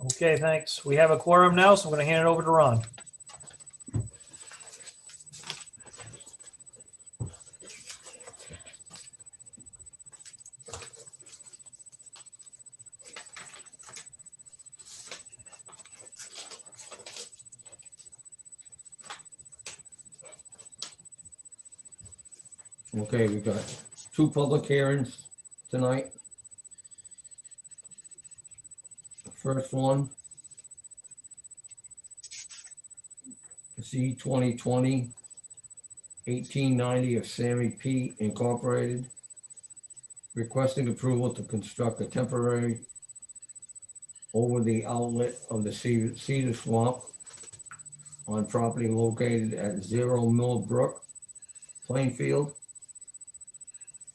Okay, thanks. We have a quorum now, so I'm going to hand it over to Ron. Okay, we've got 2 public hearings tonight. The first one, C 2020-1890 of Sammy P. Incorporated, requesting approval to construct a temporary over the outlet of the Cedar Swamp on property located at 0 Mill Brook, Plainfield,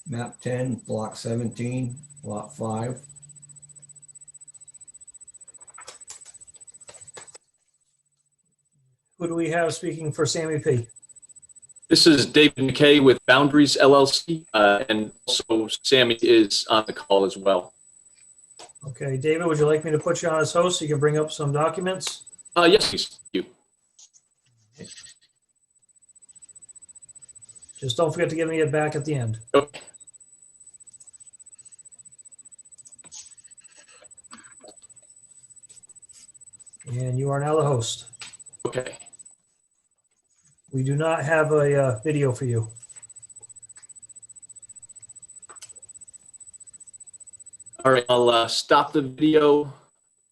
map 10, block 17, lot 5. Who do we have speaking for Sammy P? This is David McKay with Boundaries LLC, and also Sammy is on the call as well. Okay, David, would you like me to put you on as host so you can bring up some documents? Yes, please. Thank you. Just don't forget to give me it back at the end. Okay. And you are now the host. Okay. We do not have a video for you. All right, I'll stop the video,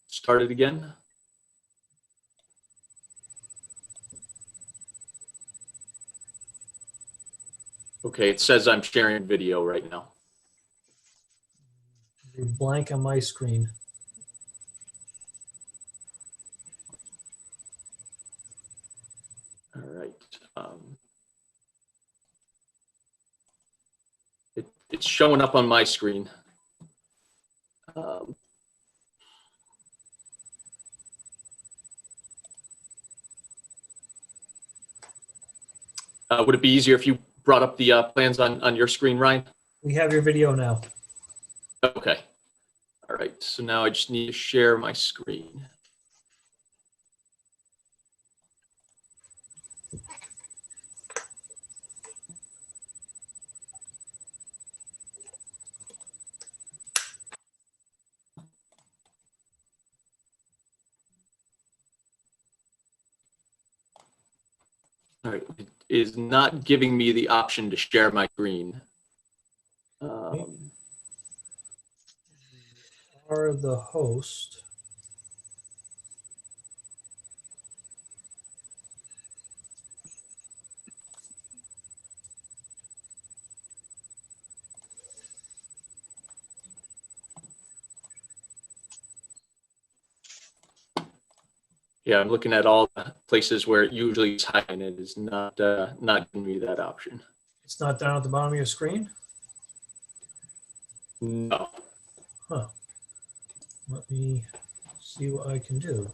start it again. Okay, it says I'm sharing video right now. You're blank on my screen. All right. It's showing up on my screen. Would it be easier if you brought up the plans on your screen, Ryan? We have your video now. Okay. All right. So now I just need to share my screen. All right, it is not giving me the option to share my screen. Are the host. Yeah, I'm looking at all the places where it usually is high, and it is not giving me that option. It's not down at the bottom of your screen? No. Huh. Let me see what I can do.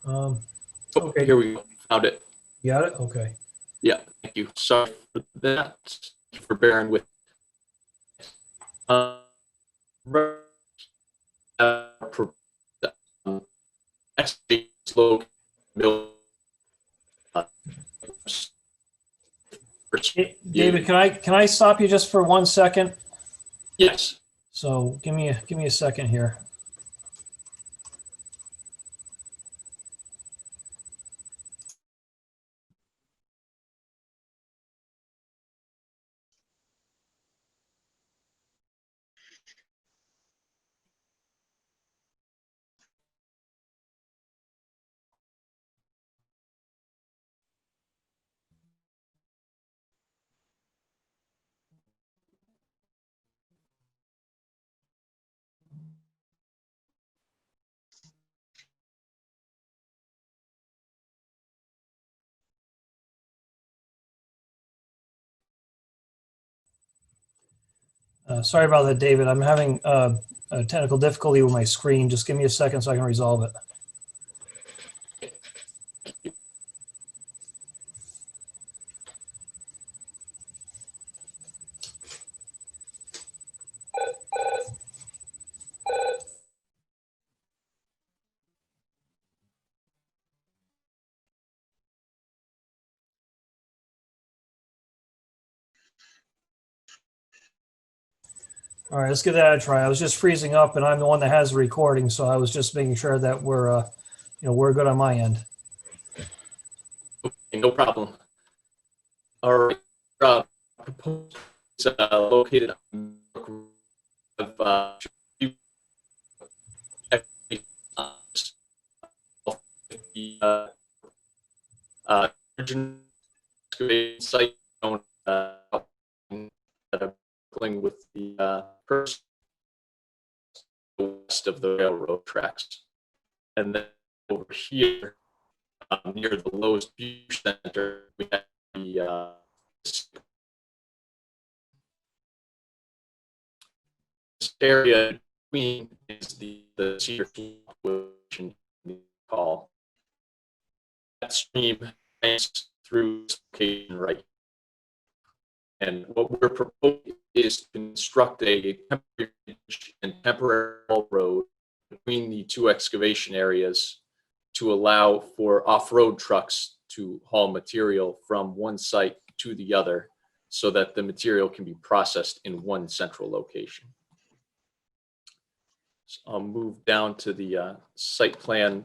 Okay. Here we go. Found it. You got it? Okay. Yeah, thank you. Sorry for that. Thank you for bearing with. David, can I stop you just for 1 second? Yes. So give me a second here. Sorry about that, David. I'm having a technical difficulty with my screen. Just give me a second so I can resolve it. All right, let's give that a try. I was just freezing up, and I'm the one that has the recording, so I was just making sure that we're good on my end. Okay, no problem. All right. Proposed is located on the original excavated site known that are dealing with the first west of the railroad tracks. And then over here, near the Lowe's View Center, we have the this area between is the Cedar Swamp, which we call that stream runs through this location right. And what we're proposing is to construct a temporary bridge and temporary road between the two excavation areas to allow for off-road trucks to haul material from one site to the other so that the material can be processed in one central location. So I'll move down to the site plan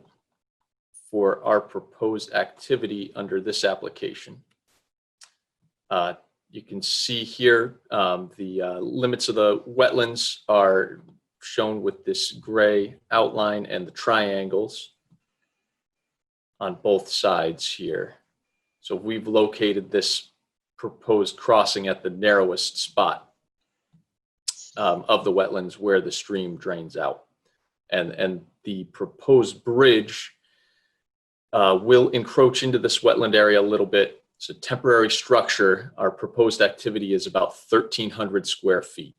for our proposed activity under this application. You can see here the limits of the wetlands are shown with this gray outline and the triangles on both sides here. So we've located this proposed crossing at the narrowest spot of the wetlands where the stream drains out. And the proposed bridge will encroach into this wetland area a little bit. It's a temporary structure. Our proposed activity is about 1,300 square feet.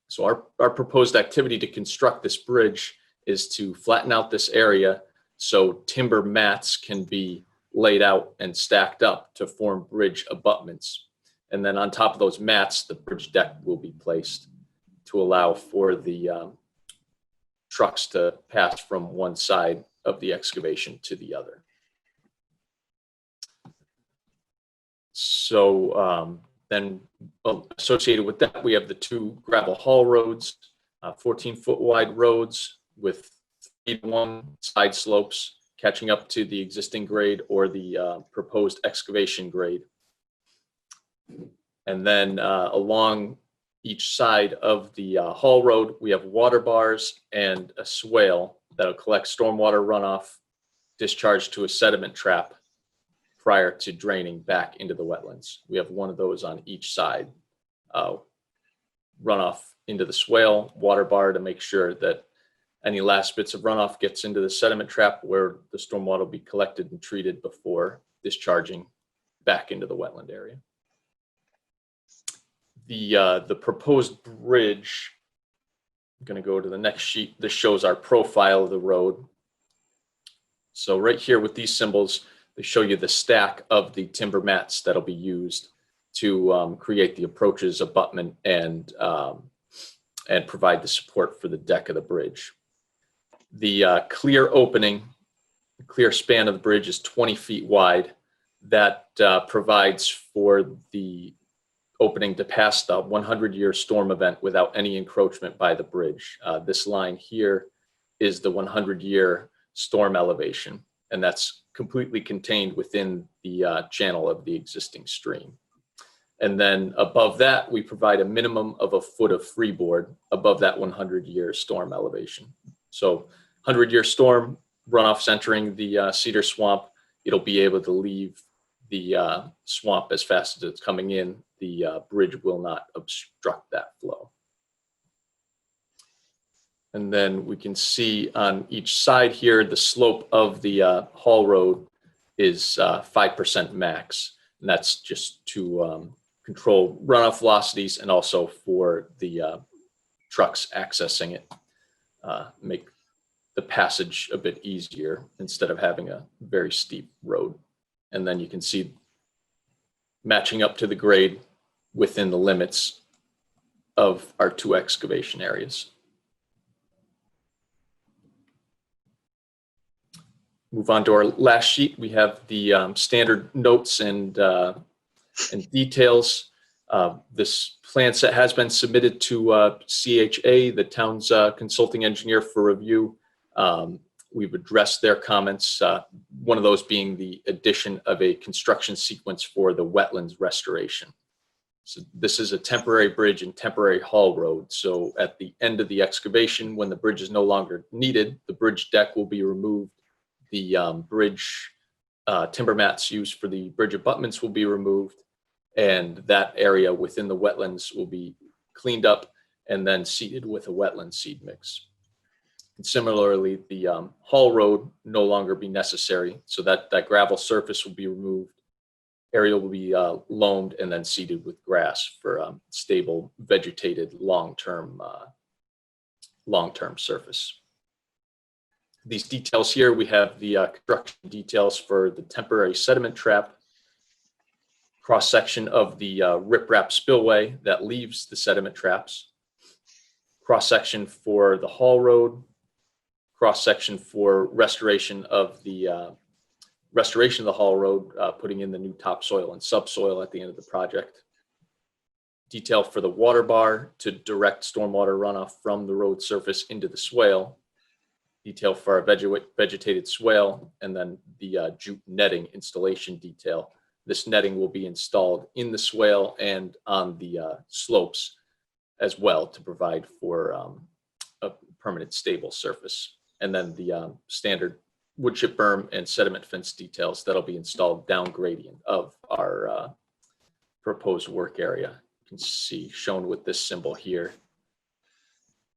So our proposed activity to construct this bridge is to flatten out this area so timber mats can be laid out and stacked up to form bridge abutments. And then on top of those mats, the bridge deck will be placed to allow for the trucks to pass from one side of the excavation to the other. So then associated with that, we have the two gravel haul roads, 14-foot wide roads with 3-to-1 side slopes catching up to the existing grade or the proposed excavation grade. And then along each side of the haul road, we have water bars and a swale that'll collect stormwater runoff discharged to a sediment trap prior to draining back into the wetlands. We have one of those on each side. Runoff into the swale, water bar to make sure that any last bits of runoff gets into the sediment trap where the stormwater will be collected and treated before discharging back into the wetland area. The proposed bridge, I'm going to go to the next sheet. This shows our profile of the road. So right here with these symbols, they show you the stack of the timber mats that'll be used to create the approaches, abutment, and provide the support for the deck of the bridge. The clear opening, the clear span of the bridge is 20 feet wide. That provides for the opening to pass the 100-year storm event without any encroachment by the bridge. This line here is the 100-year storm elevation, and that's completely contained within the channel of the existing stream. And then above that, we provide a minimum of a foot of freeboard above that 100-year storm elevation. So 100-year storm, runoff's entering the cedar swamp. It'll be able to leave the swamp as fast as it's coming in. The bridge will not obstruct that flow. And then we can see on each side here, the slope of the haul road is 5% max. And that's just to control runoff velocities and also for the trucks accessing it, make the passage a bit easier instead of having a very steep road. And then you can see matching up to the grade within the limits of our two excavation areas. Move on to our last sheet. We have the standard notes and details. This plan set has been submitted to CHA, the town's consulting engineer, for review. We've addressed their comments, one of those being the addition of a construction sequence for the wetlands restoration. So this is a temporary bridge and temporary haul road. So at the end of the excavation, when the bridge is no longer needed, the bridge deck will be removed. The bridge timber mats used for the bridge abutments will be removed, and that area within the wetlands will be cleaned up and then seeded with a wetland seed mix. And similarly, the haul road no longer be necessary, so that gravel surface will be removed. Area will be loamed and then seeded with grass for stable, vegetated, long-term surface. These details here, we have the construction details for the temporary sediment trap, cross-section of the riprap spillway that leaves the sediment traps, cross-section for the haul road, cross-section for restoration of the haul road, putting in the new topsoil and subsoil at the end of the project. Detail for the water bar to direct stormwater runoff from the road surface into the swale. Detail for our vegetated swale, and then the jute netting installation detail. This netting will be installed in the swale and on the slopes as well to provide for a permanent stable surface. And then the standard wood chip berm and sediment fence details that'll be installed down gradient of our proposed work area. You can see shown with this symbol here,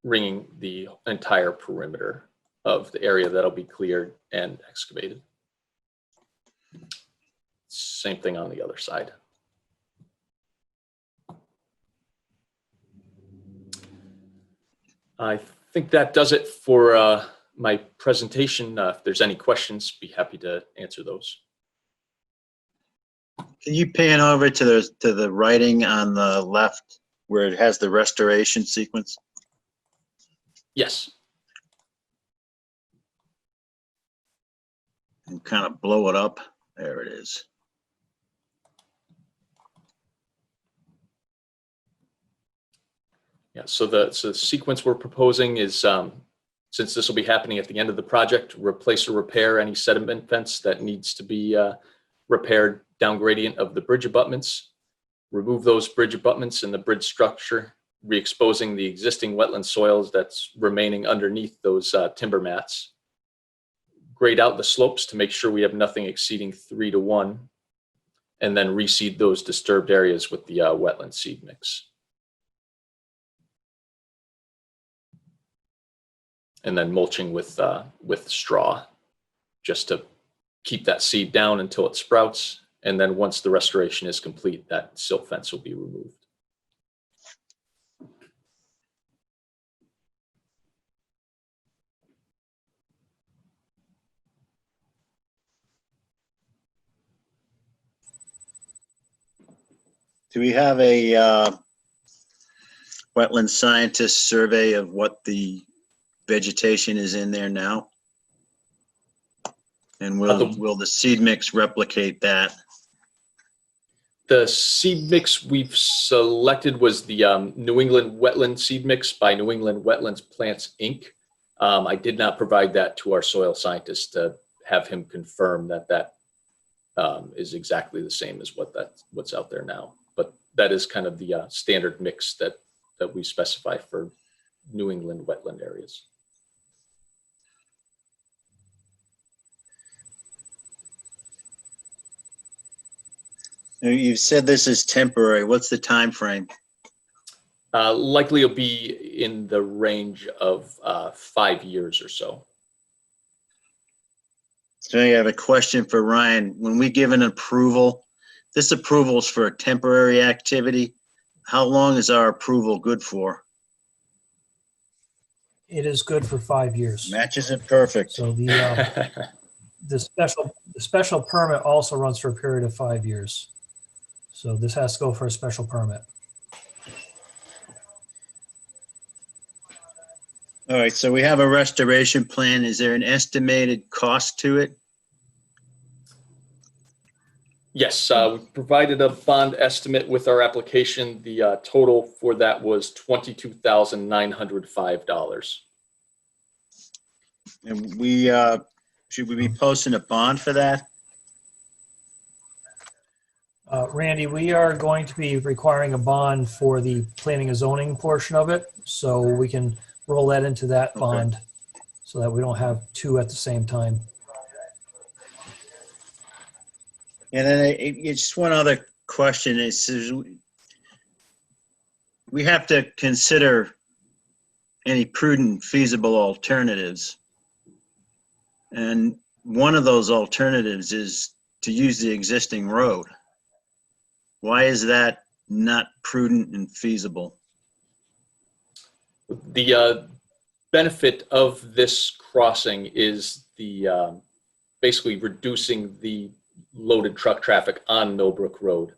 ringing the entire perimeter of the area that'll be cleared and excavated. Same thing on the other side. I think that does it for my presentation. If there's any questions, be happy to answer those. Can you pan over to the writing on the left where it has the restoration sequence? Yes. And kind of blow it up. There it is. Yeah, so the sequence we're proposing is, since this will be happening at the end of the project, replace or repair any sediment fence that needs to be repaired down gradient of the bridge abutments, remove those bridge abutments and the bridge structure, re-exposing the existing wetland soils that's remaining underneath those timber mats, grade out the slopes to make sure we have nothing exceeding 3:1, and then reseed those disturbed areas with the wetland seed mix. And then mulching with straw, just to keep that seed down until it sprouts. And then once the restoration is complete, that silt fence will be removed. Do we have a wetland scientist survey of what the vegetation is in there now? And will the seed mix replicate that? The seed mix we've selected was the New England Wetland seed mix by New England Wetlands Plants, Inc. I did not provide that to our soil scientist to have him confirm that is exactly the same as what's out there now. But that is kind of the standard mix that we specify for New England wetland areas. Now, you said this is temporary. What's the time frame? Likely it'll be in the range of 5 years or so. So I have a question for Ryan. When we give an approval, this approval is for a temporary activity. How long is our approval good for? It is good for 5 years. Matches it perfect. So the special permit also runs for a period of 5 years. So this has to go for a special permit. All right, so we have a restoration plan. Is there an estimated cost to it? Yes, we provided a bond estimate with our application. The total for that was $22,905. And should we be posting a bond for that? Randy, we are going to be requiring a bond for the planning and zoning portion of it, so we can roll that into that Okay. bond so that we don't have two at the same time. And then just one other question is, we have to consider any prudent, feasible alternatives. And one of those alternatives is to use the existing road. Why is that not prudent and feasible? The benefit of this crossing is the basically reducing the loaded truck traffic on Millbrook Road.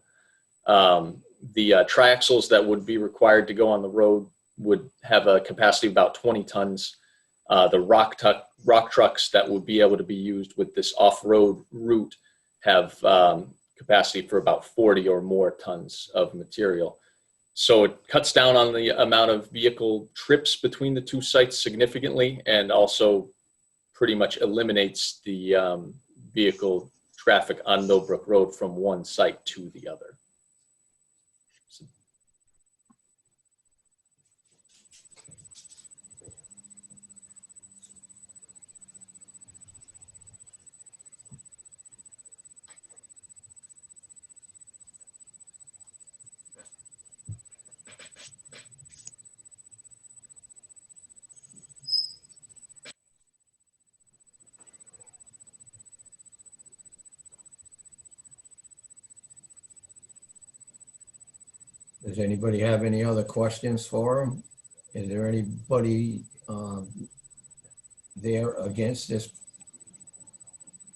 The triaxles that would be required to go on the road would have a capacity of about 20 tons. The rock trucks that would be able to be used with this off-road route have capacity for about 40 or more tons of material. So it cuts down on the amount of vehicle trips between the two sites significantly, and also pretty much eliminates the vehicle traffic on Millbrook Road from one site to the other. Does anybody have any other questions for him? Is there anybody there against this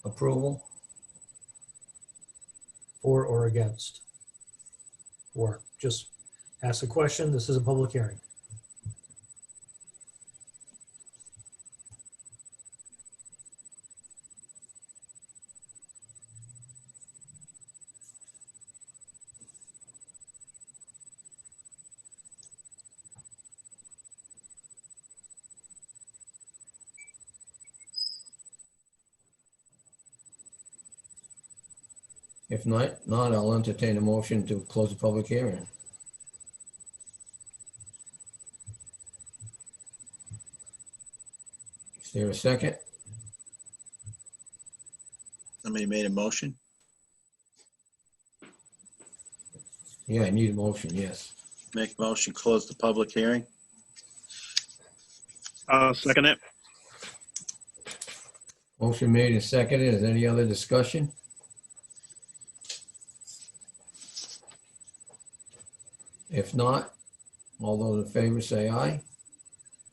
approval? For or against? Or just ask a question. This is a public hearing. If not, I'll entertain a motion to close the public hearing. Is there a second? Somebody made a motion? Yeah, I need a motion, yes. Make a motion, close the public hearing? I'll second it. Motion made and seconded. Is there any other discussion? If not, all those in favor say aye.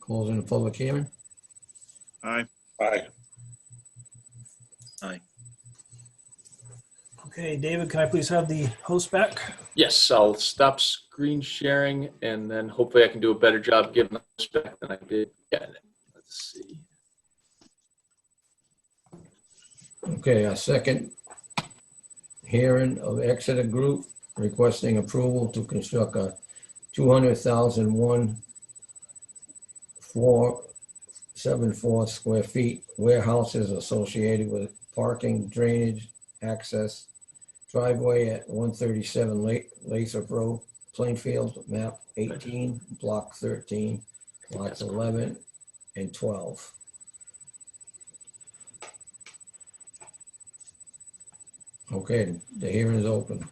Closing the public hearing. Aye. Aye. Aye. Okay, David, can I please have the host back? Yes, I'll stop screen sharing, and then hopefully I can do a better job giving this back than I did. Yeah, let's see. Okay, our second hearing of Exeter Group requesting approval to construct a 200,001 474 square feet warehouses associated with parking, drainage, access, driveway at 137 Lathrop Road, Plainfield, map 18, block 13, lots 11 and 12. Okay, the hearing is open.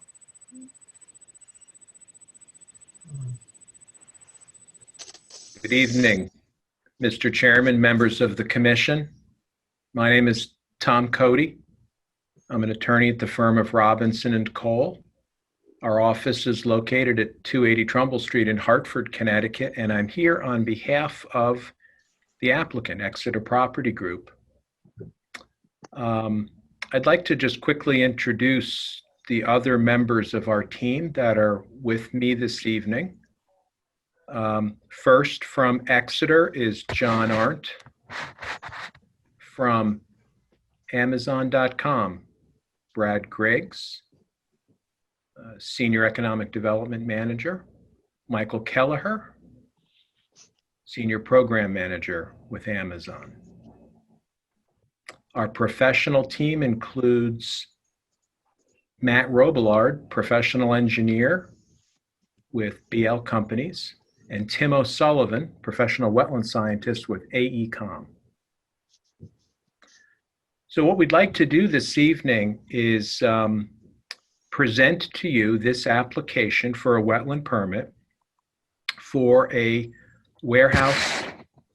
Good evening, Mr. Chairman, members of the commission. My name is Tom Cody. I'm an attorney at the firm of Robinson and Cole. Our office is located at 280 Trumbull Street in Hartford, Connecticut, and I'm here on behalf of the applicant, Exeter Property Group. I'd like to just quickly introduce the other members of our team that are with me this evening. First from Exeter is John Arndt. From Amazon.com, Brad Griggs. Senior Economic Development Manager, Michael Kelleher, Senior Program Manager with Amazon. Our professional team includes Matt Robillard, Professional Engineer with BL Companies, and Tim O'Sullivan, Professional Wetland Scientist with AECOM. So what we'd like to do this evening is present to you this application for a wetland permit for a warehouse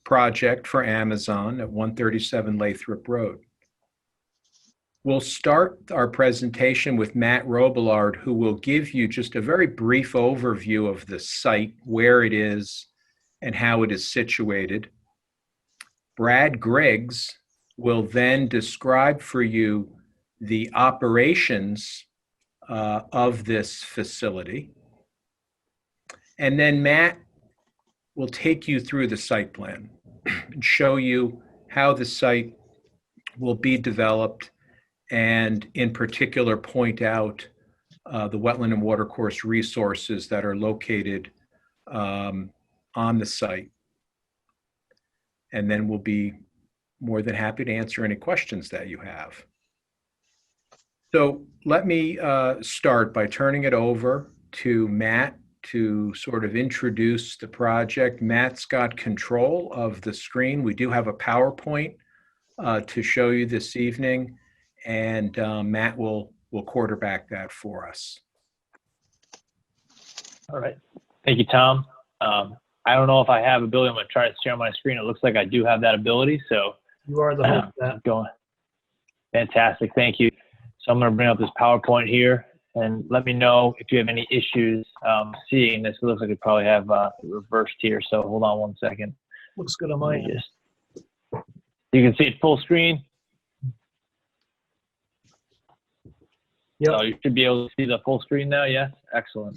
project for Amazon at 137 Lathrop Road. We'll start our presentation with Matt Robillard, who will give you just a very brief overview of the site, where it is, and how it is situated. Brad Griggs will then describe for you the operations of this facility. And then Matt will take you through the site plan and show you how the site will be developed, and in particular point out the wetland and watercourse resources that are located on the site. And then we'll be more than happy to answer any questions that you have. So let me start by turning it over to Matt to sort of introduce the project. Matt's got control of the screen. We do have a PowerPoint to show you this evening, and Matt will quarterback that for us. All right. Thank you, Tom. I don't know if I have ability. I'm going to try to share my screen. It looks like I do have that ability. So You are the host, Matt. going. Fantastic. Thank you. So I'm going to bring up this PowerPoint here, and let me know if you have any issues seeing this. It looks like we probably have reversed here. So hold on one second. Looks good on Let my me end. just, you can see it full screen. Yep. So you should be able to see the full screen now. Yes. Excellent.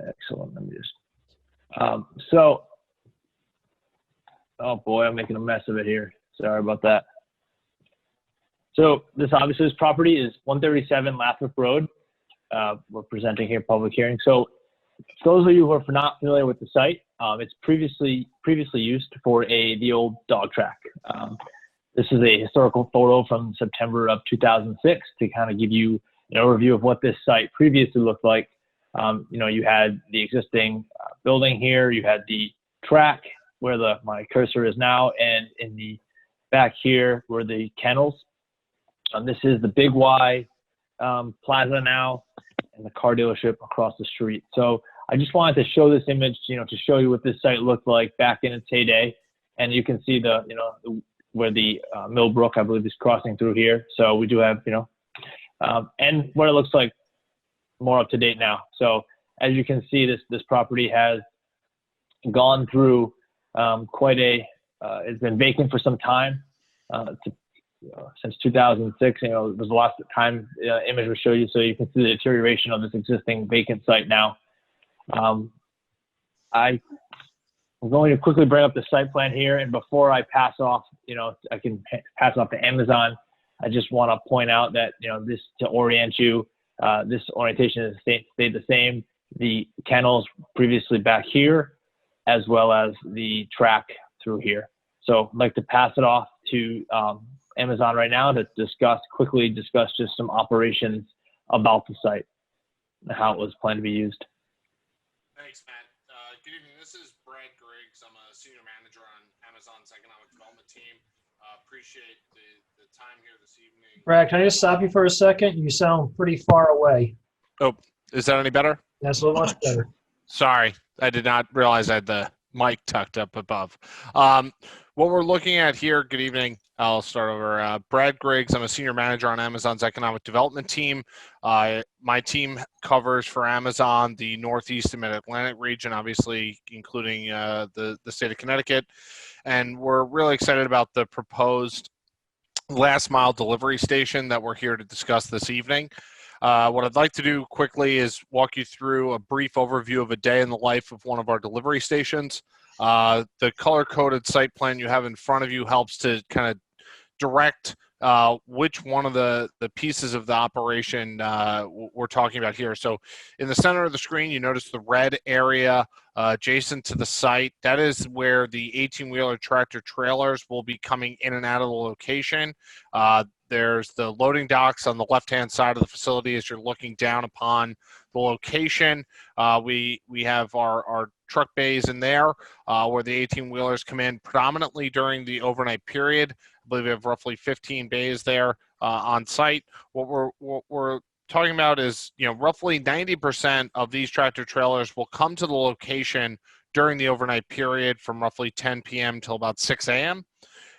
Excellent. Let me just. Oh boy, I'm making a mess of it here. Sorry about that. So this property is 137 Lathrop Road. We're presenting here public hearing. So for those of you who are not familiar with the site, it's previously used for the old dog track. This is a historical photo from September of 2006 to kind of give you an overview of what this site previously looked like. You had the existing building here, you had the track where my cursor is now, and in the back here were the kennels. This is the Big Y plaza now, and the car dealership across the street. So I just wanted to show this image, to show you what this site looked like back in its heyday. And you can see where the Millbrook, I believe, is crossing through here. So we do have, and what it looks like more up to date now. So as you can see, this property has gone through it's been vacant for some time, since 2006. It was the last time image will show you, so you can see the deterioration of this existing vacant site now. I'm going to quickly bring up the site plan here, and before I pass off, I can pass off to Amazon. I just want to point out that this to orient you. This orientation has stayed the same. The kennels previously back here, as well as the track through here. So I'd like to pass it off to Amazon right now to quickly discuss just some operations about the site and how it was planned to be used. Thanks, Matt. Good evening. This is Brad Griggs. I'm a senior manager on Amazon's economic development team. Appreciate the time here this evening. Brad, can I just stop you for a second? You sound pretty far away. Oh, is that any better? That's a little much better. Sorry, I did not realize I had the mic tucked up above. What we're looking at here, good evening. I'll start over. Brad Griggs, I'm a senior manager on Amazon's economic development team. My team covers for Amazon the Northeast and Mid-Atlantic region, obviously including the state of Connecticut. And we're really excited about the proposed last mile delivery station that we're here to discuss this evening. What I'd like to do quickly is walk you through a brief overview of a day in the life of one of our delivery stations. The color-coded site plan you have in front of you helps to kind of direct which one of the pieces of the operation we're talking about here. So in the center of the screen, you notice the red area adjacent to the site. That is where the 18-wheeler tractor trailers will be coming in and out of the location. There's the loading docks on the left-hand side of the facility as you're looking down upon the location. We have our truck bays in there where the 18-wheelers come in predominantly during the overnight period. I believe we have roughly 15 bays there on site. What we're talking about is, roughly 90% of these tractor trailers will come to the location during the overnight period from roughly 10 p.m. till about 6 a.m.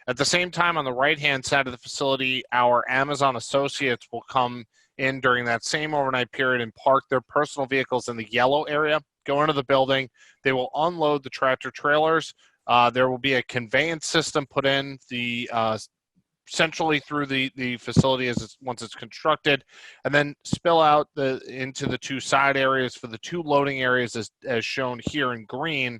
At the same time, on the right-hand side of the facility, our Amazon associates will come in during that same overnight period and park their personal vehicles in the yellow area, go into the building. They will unload the tractor trailers. There will be a conveyance system put in centrally through the facility once it's constructed, and then spill out into the two side areas for the two loading areas as shown here in green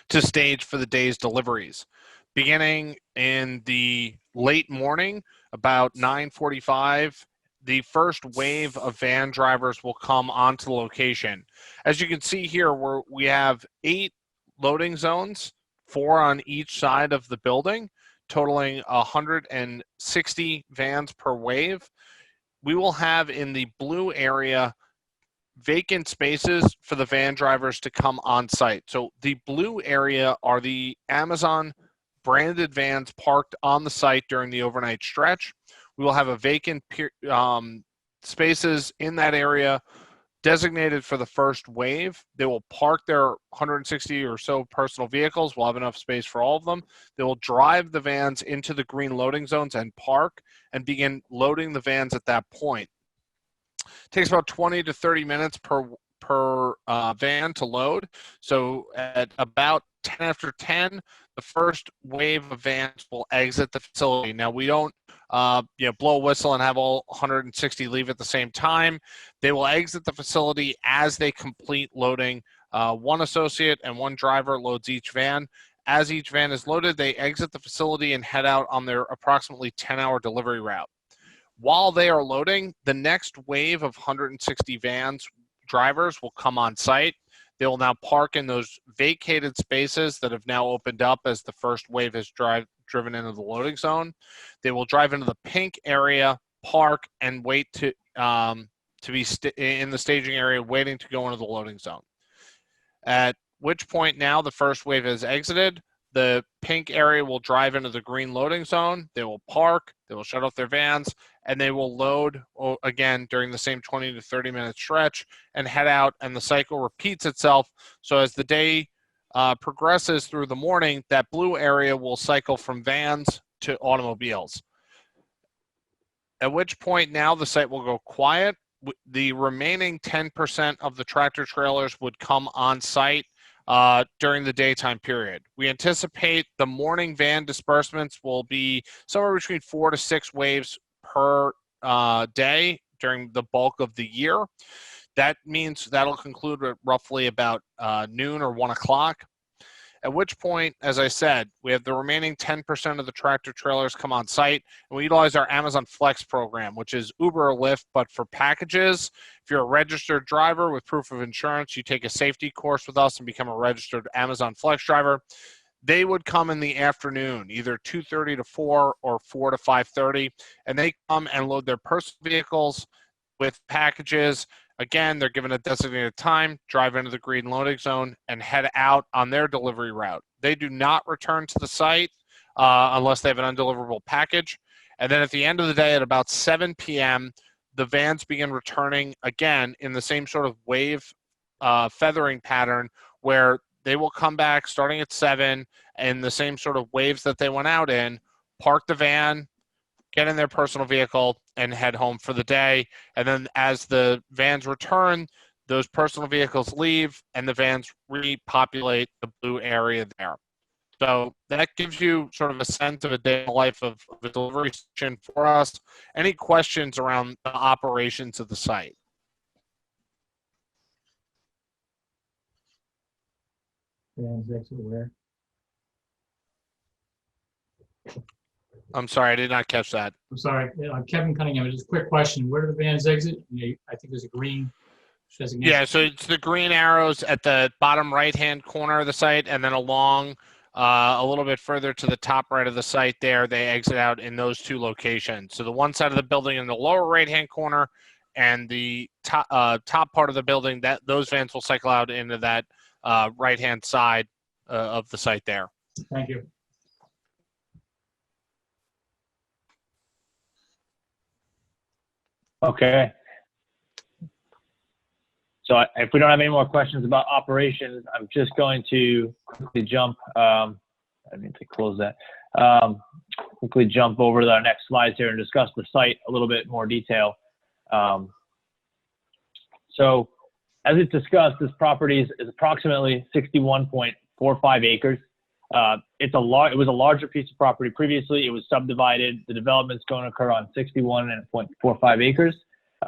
to stage for the day's deliveries. Beginning in the late morning, about 9:45, the first wave of van drivers will come onto the location. As you can see here, we have 8 loading zones, 4 on each side of the building, totaling 160 vans per wave. We will have in the blue area vacant spaces for the van drivers to come on site. So the blue area are the Amazon branded vans parked on the site during the overnight stretch. We will have a vacant spaces in that area designated for the first wave. They will park their 160 or so personal vehicles. We'll have enough space for all of them. They will drive the vans into the green loading zones and park and begin loading the vans at that point. It takes about 20 to 30 minutes per van to load. So at about 10 after 10, the first wave of vans will exit the facility. Now, we don't blow a whistle and have all 160 leave at the same time. They will exit the facility as they complete loading. One associate and one driver loads each van. As each van is loaded, they exit the facility and head out on their approximately 10-hour delivery route. While they are loading, the next wave of 160 drivers will come on site. They will now park in those vacated spaces that have now opened up as the first wave has driven into the loading zone. They will drive into the pink area, park, and wait to be in the staging area, waiting to go into the loading zone. At which point now the first wave has exited. The pink area will drive into the green loading zone. They will park, they will shut off their vans, and they will load again during the same 20 to 30 minute stretch and head out, and the cycle repeats itself. So as the day progresses through the morning, that blue area will cycle from vans to automobiles. At which point now the site will go quiet. The remaining 10% of the tractor trailers would come on site during the daytime period. We anticipate the morning van disbursements will be somewhere between 4 to 6 waves per day during the bulk of the year. That means that'll conclude at roughly about noon or 1 o'clock. At which point, as I said, we have the remaining 10% of the tractor trailers come on site, and we utilize our Amazon Flex program, which is Uber or Lyft, but for packages. If you're a registered driver with proof of insurance, you take a safety course with us and become a registered Amazon Flex driver. They would come in the afternoon, either 2:30 to 4 or 4 to 5:30, and they come and load their personal vehicles with packages. Again, they're given a designated time, drive into the green loading zone, and head out on their delivery route. They do not return to the site unless they have an undeliverable package. And then at the end of the day, at about 7 p.m., the vans begin returning again in the same sort of wave feathering pattern where they will come back starting at 7 in the same sort of waves that they went out in, park the van, get in their personal vehicle, and head home for the day. And then as the vans return, those personal vehicles leave and the vans repopulate the blue area there. So that gives you sort of a sense of a day in the life of a delivery station for us. Any questions around the operations of the site? Vans exit where? I'm sorry, I did not catch that. I'm sorry, Kevin Cunningham, just a quick question. Where do the vans exit? I think there's a green designation. Yeah, so it's the green arrows at the bottom right-hand corner of the site, and then along a little bit further to the top right of the site there, they exit out in those two locations. So the one side of the building in the lower right-hand corner and the top part of the building, those vans will cycle out into that right-hand side of the site there. Thank you. Okay. So if we don't have any more questions about operations, I'm just going to quickly jump. I need to close that. Quickly jump over to our next slides here and discuss the site a little bit more detail. So as it's discussed, this property is approximately 61.45 acres. It was a larger piece of property previously. It was subdivided. The development's going to occur on 61.45 acres.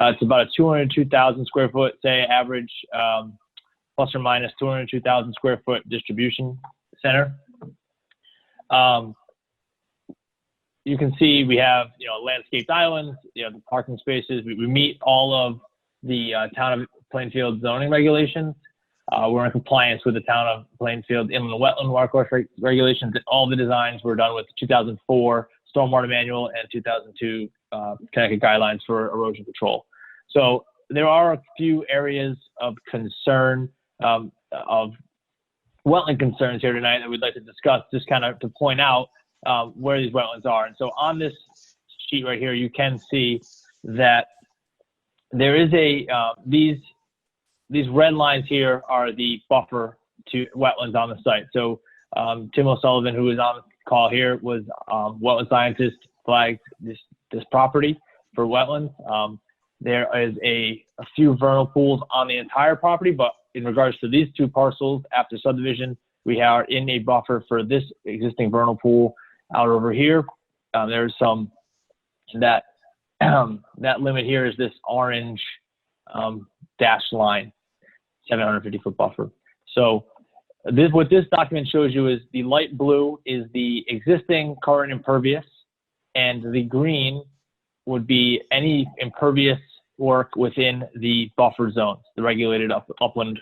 It's about a 202,000 square foot, say average, plus or minus 202,000 square foot distribution center. You can see we have, landscaped islands, the parking spaces. We meet all of the town of Plainfield zoning regulations. We're in compliance with the town of Plainfield inland wetland watercourse regulations. All the designs were done with the 2004 stormwater manual and 2002 Connecticut guidelines for erosion control. So there are a few areas of concern, of wetland concerns here tonight that we'd like to discuss, just kind of to point out where these wetlands are. And so on this sheet right here, you can see that there is these red lines here are the buffer to wetlands on the site. So Tim O'Sullivan, who is on the call here, was wetland scientist, flagged this property for wetlands. There is a few vernal pools on the entire property, but in regards to these two parcels after subdivision, we are in a buffer for this existing vernal pool out over here. There's some that limit here is this orange dashed line, 750-foot buffer. So what this document shows you is the light blue is the existing current impervious, and the green would be any impervious work within the buffer zones, the regulated upland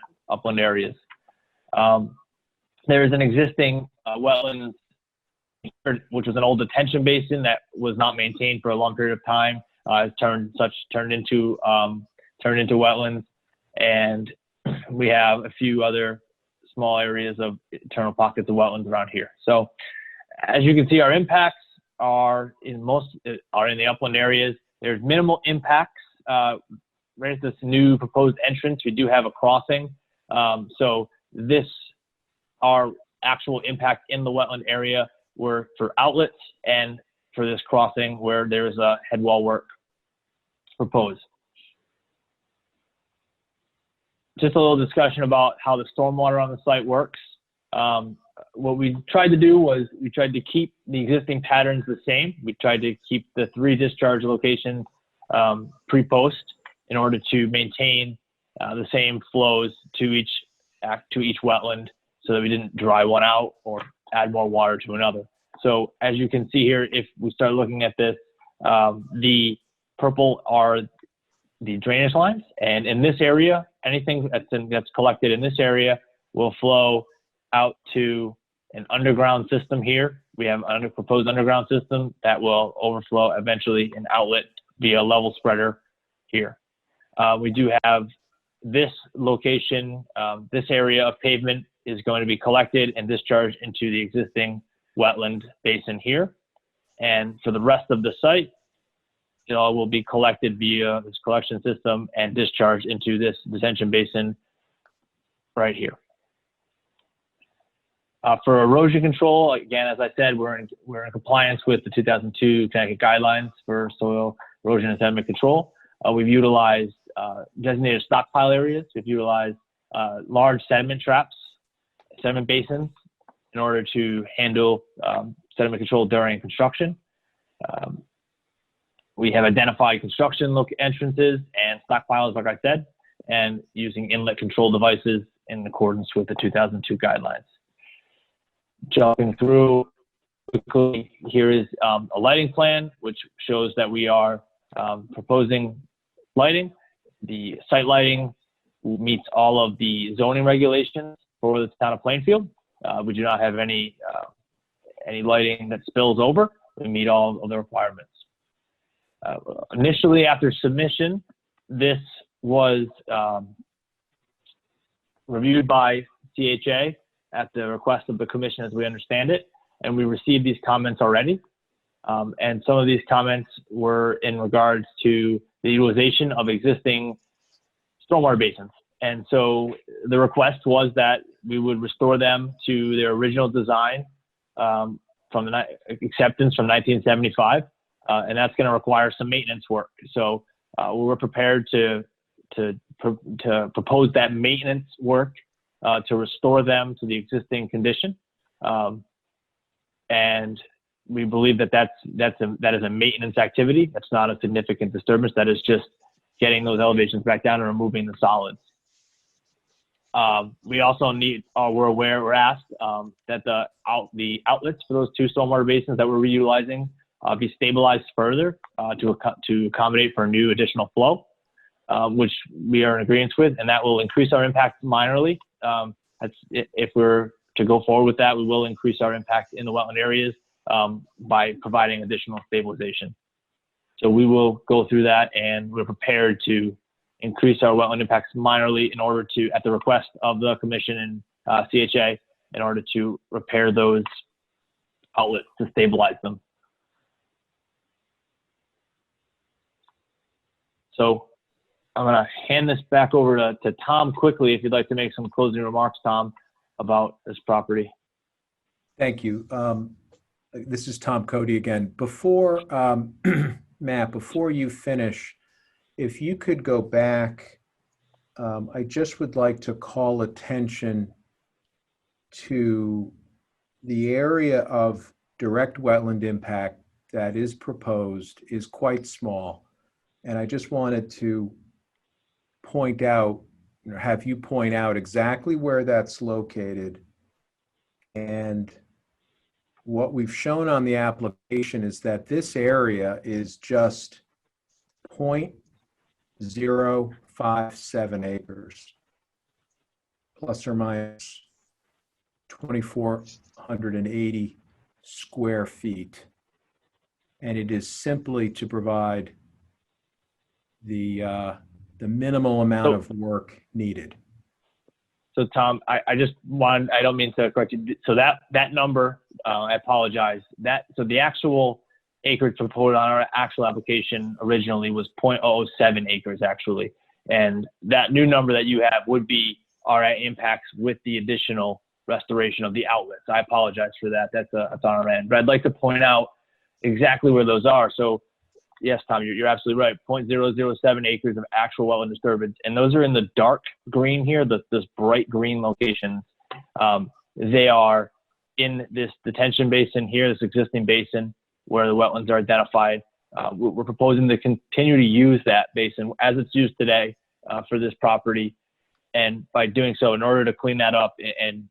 areas. There is an existing wetland, which was an old detention basin that was not maintained for a long period of time. Turned into wetlands, and we have a few other small areas of internal pockets of wetlands around here. So, as you can see, our impacts are in the upland areas. There's minimal impacts. Right at this new proposed entrance, we do have a crossing. So our actual impact in the wetland area were for outlets and for this crossing where there is a head wall work proposed. Just a little discussion about how the stormwater on the site works. What we tried to do was we tried to keep the existing patterns the same. We tried to keep the 3 discharge locations pre-post in order to maintain the same flows to each wetland, so that we didn't dry one out or add more water to another. So as you can see here, if we start looking at this, the purple are the drainage lines, and in this area, anything that's collected in this area will flow out to an underground system here. We have a proposed underground system that will overflow eventually an outlet via level spreader here. We do have this location, this area of pavement is going to be collected and discharged into the existing wetland basin here. And for the rest of the site, it all will be collected via this collection system and discharged into this detention basin right here. For erosion control, again, as I said, we're in compliance with the 2002 Connecticut guidelines for soil erosion and sediment control. We've utilized designated stockpile areas. We've utilized large sediment traps, sediment basins, in order to handle sediment control during construction. We have identified construction entrances and stockpiles, like I said, and using inlet control devices in accordance with the 2002 guidelines. Jumping through quickly, here is a lighting plan, which shows that we are proposing lighting. The site lighting meets all of the zoning regulations for the town of Plainfield. We do not have any lighting that spills over. We meet all of the requirements. Initially, after submission, this was reviewed by CHA at the request of the commission, as we understand it, and we received these comments already. And some of these comments were in regards to the utilization of existing stormwater basins. And so the request was that we would restore them to their original design from the acceptance from 1975. And that's going to require some maintenance work. So we're prepared to propose that maintenance work to restore them to the existing condition. And we believe that is a maintenance activity. That's not a significant disturbance. That is just getting those elevations back down and removing the solids. We also we're asked that the outlets for those two stormwater basins that we're reutilizing be stabilized further to accommodate for new additional flow, which we are in agreement with, and that will increase our impact minorly. If we're to go forward with that, we will increase our impact in the wetland areas by providing additional stabilization. So we will go through that, and we're prepared to increase our wetland impacts minorly in order to, at the request of the commission and CHA, in order to repair those outlets to stabilize them. So I'm going to hand this back over to Tom quickly, if you'd like to make some closing remarks, Tom, about this property. Thank you. This is Tom Cody again. Before, Matt, before you finish, if you could go back, I just would like to call attention to the area of direct wetland impact that is proposed is quite small. And I just wanted to point out, or have you point out exactly where that's located. And what we've shown on the application is that this area is just 0.057 acres, plus or minus 2,480 square feet. And it is simply to provide the minimal amount of work needed. So Tom, I don't mean to correct you. So that number, I apologize. So the actual acreage proposed on our actual application originally was 0.007 acres actually. And that new number that you have would be our impacts with the additional restoration of the outlets. I apologize for that. That's on our end. But I'd like to point out exactly where those are. So yes, Tom, you're absolutely right. 0.007 acres of actual wetland disturbance. And those are in the dark green here, this bright green locations. They are in this detention basin here, this existing basin where the wetlands are identified. We're proposing to continue to use that basin as it's used today for this property. And by doing so, in order to clean that up, and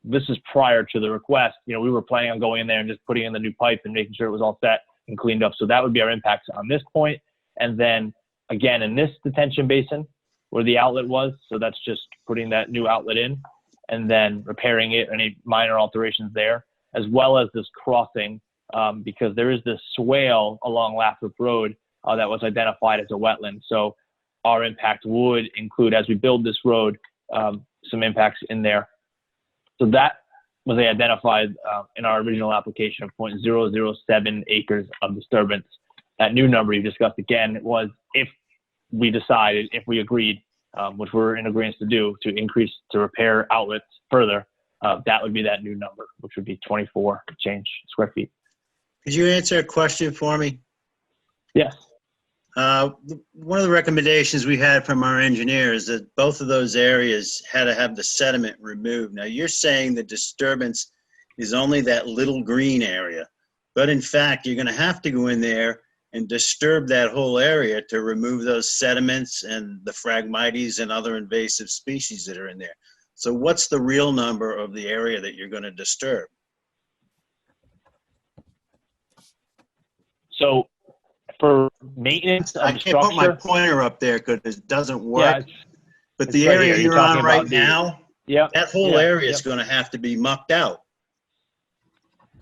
this is prior to the request, we were planning on going in there and just putting in the new pipe and making sure it was all set and cleaned up. So that would be our impacts on this point. And then again, in this detention basin where the outlet was, so that's just putting that new outlet in and then repairing it, any minor alterations there, as well as this crossing, because there is this swale along Lathrop Road that was identified as a wetland. So our impact would include, as we build this road, some impacts in there. So that was identified in our original application of 0.007 acres of disturbance. That new number you discussed again was if we decided, if we agreed, which we're in agreement to do, to increase, to repair outlets further, that would be that new number, which would be 24 change square feet. Could you answer a question for me? Yes. One of the recommendations we had from our engineer is that both of those areas had to have the sediment removed. Now you're saying the disturbance is only that little green area, but in fact, you're going to have to go in there and disturb that whole area to remove those sediments and the Phragmites and other invasive species that are in there. So what's the real number of the area that you're going to disturb? So for maintenance I of the can't put my structure, pointer up there because it doesn't yeah, work. But it's the right area here. You're you're on talking right about the- now, yeah, that whole yeah, area is yep. going to have to be mucked out.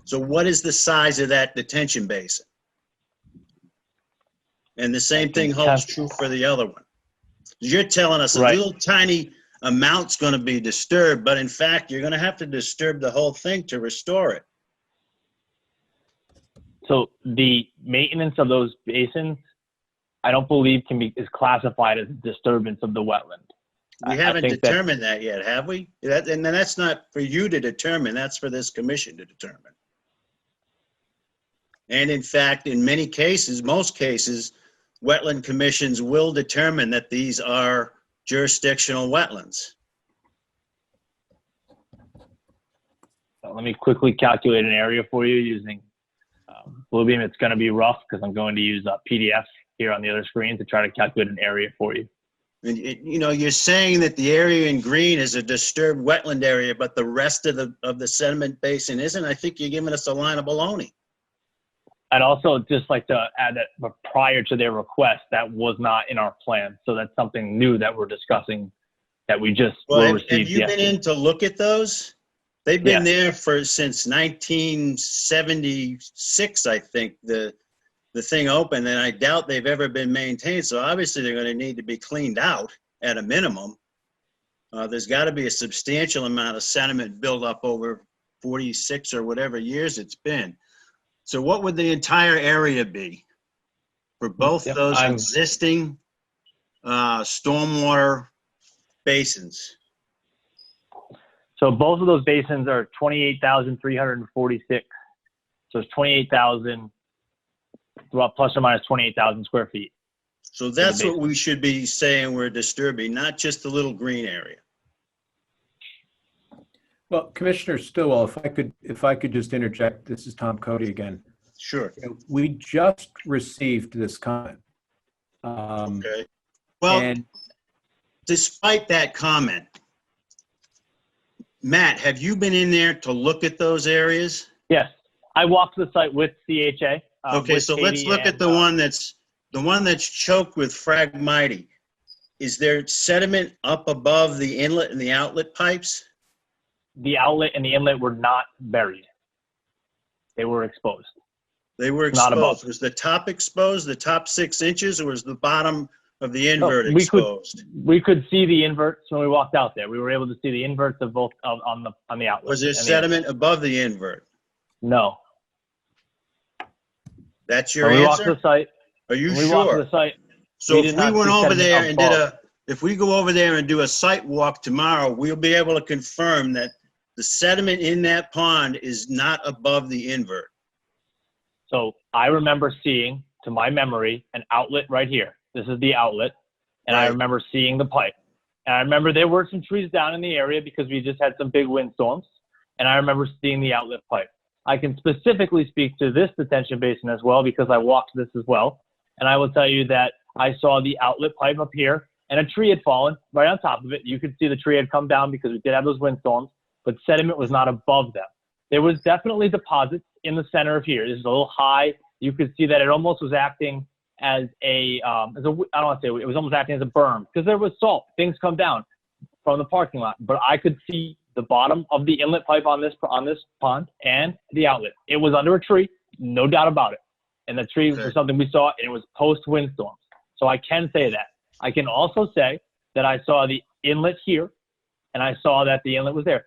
So what is the size of that detention basin? And the same thing holds true for the other one. You're telling us a Right. little tiny amount's going to be disturbed, but in fact, you're going to have to disturb the whole thing to restore it. So the maintenance of those basins, I don't believe is classified as disturbance of the wetland. We I haven't think that- determined that yet, have we? And that's not for you to determine, that's for this commission to determine. And in fact, in many cases, most cases, wetland commissions will determine that these are jurisdictional wetlands. Let me quickly calculate an area for you using Bluebeam. It's going to be rough because I'm going to use a PDF here on the other screen to try to calculate an area for you. And you know, you're saying that the area in green is a disturbed wetland area, but the rest of the sediment basin isn't. I think you're giving us a line of baloney. I'd also just like to add that prior to their request, that was not in our plan. So that's something new that we're discussing that we just Well, received have you been yesterday. in to look at those? They've been Yes. there since 1976, I think, the thing opened, and I doubt they've ever been maintained. So obviously they're going to need to be cleaned out at a minimum. There's got to be a substantial amount of sediment built up over 46 or whatever years it's been. So what would the entire area be for both Yep, those I'm- existing stormwater basins? So both of those basins are 28,346. So it's 28,000, well, plus or minus 28,000 square feet. So that's basin. what we should be saying we're disturbing, not just the little green area. Well, Commissioner Stillwell, if I could just interject, this is Tom Cody again. Sure. We just received this comment. Okay. Well, And despite that comment, Matt, have you been in there to look at those areas? Yes, I walked the site with CHA. Okay, with so let's Katie look at and, the one that's choked with Phragmite. Is there sediment up above the inlet and the outlet pipes? The outlet and the inlet were not buried. They were exposed. They were Not above. exposed. Was the top exposed, the top 6 inches, or was the bottom of the invert we could- exposed? We could see the inverts when we walked out there. We were able to see the inverts of both on the outlet. Was there and the sediment above the invert? No. That's your When we walked answer? the site, Are you when we walked sure? the site, So we if did we not went see over sediment there and above. if we go over there and do a site walk tomorrow, we'll be able to confirm that the sediment in that pond is not above the invert. So I remember seeing, to my memory, an outlet right here. This is the outlet. And I Right. remember seeing the pipe. And I remember there were some trees down in the area because we just had some big windstorms. And I remember seeing the outlet pipe. I can specifically speak to this detention basin as well because I walked this as well. And I will tell you that I saw the outlet pipe up here and a tree had fallen right on top of it. You could see the tree had come down because we did have those windstorms, but sediment was not above them. There was definitely deposits in the center of here. This is a little high. You could see that it almost was acting as I don't want to say, it was almost acting as a berm because there was salt. Things come down from the parking lot, but I could see the bottom of the inlet pipe on this pond and the outlet. It was under a tree, no doubt about it. And the tree Okay. was something we saw, and it was post windstorms. So I can say that. I can also say that I saw the inlet here, and I saw that the inlet was there.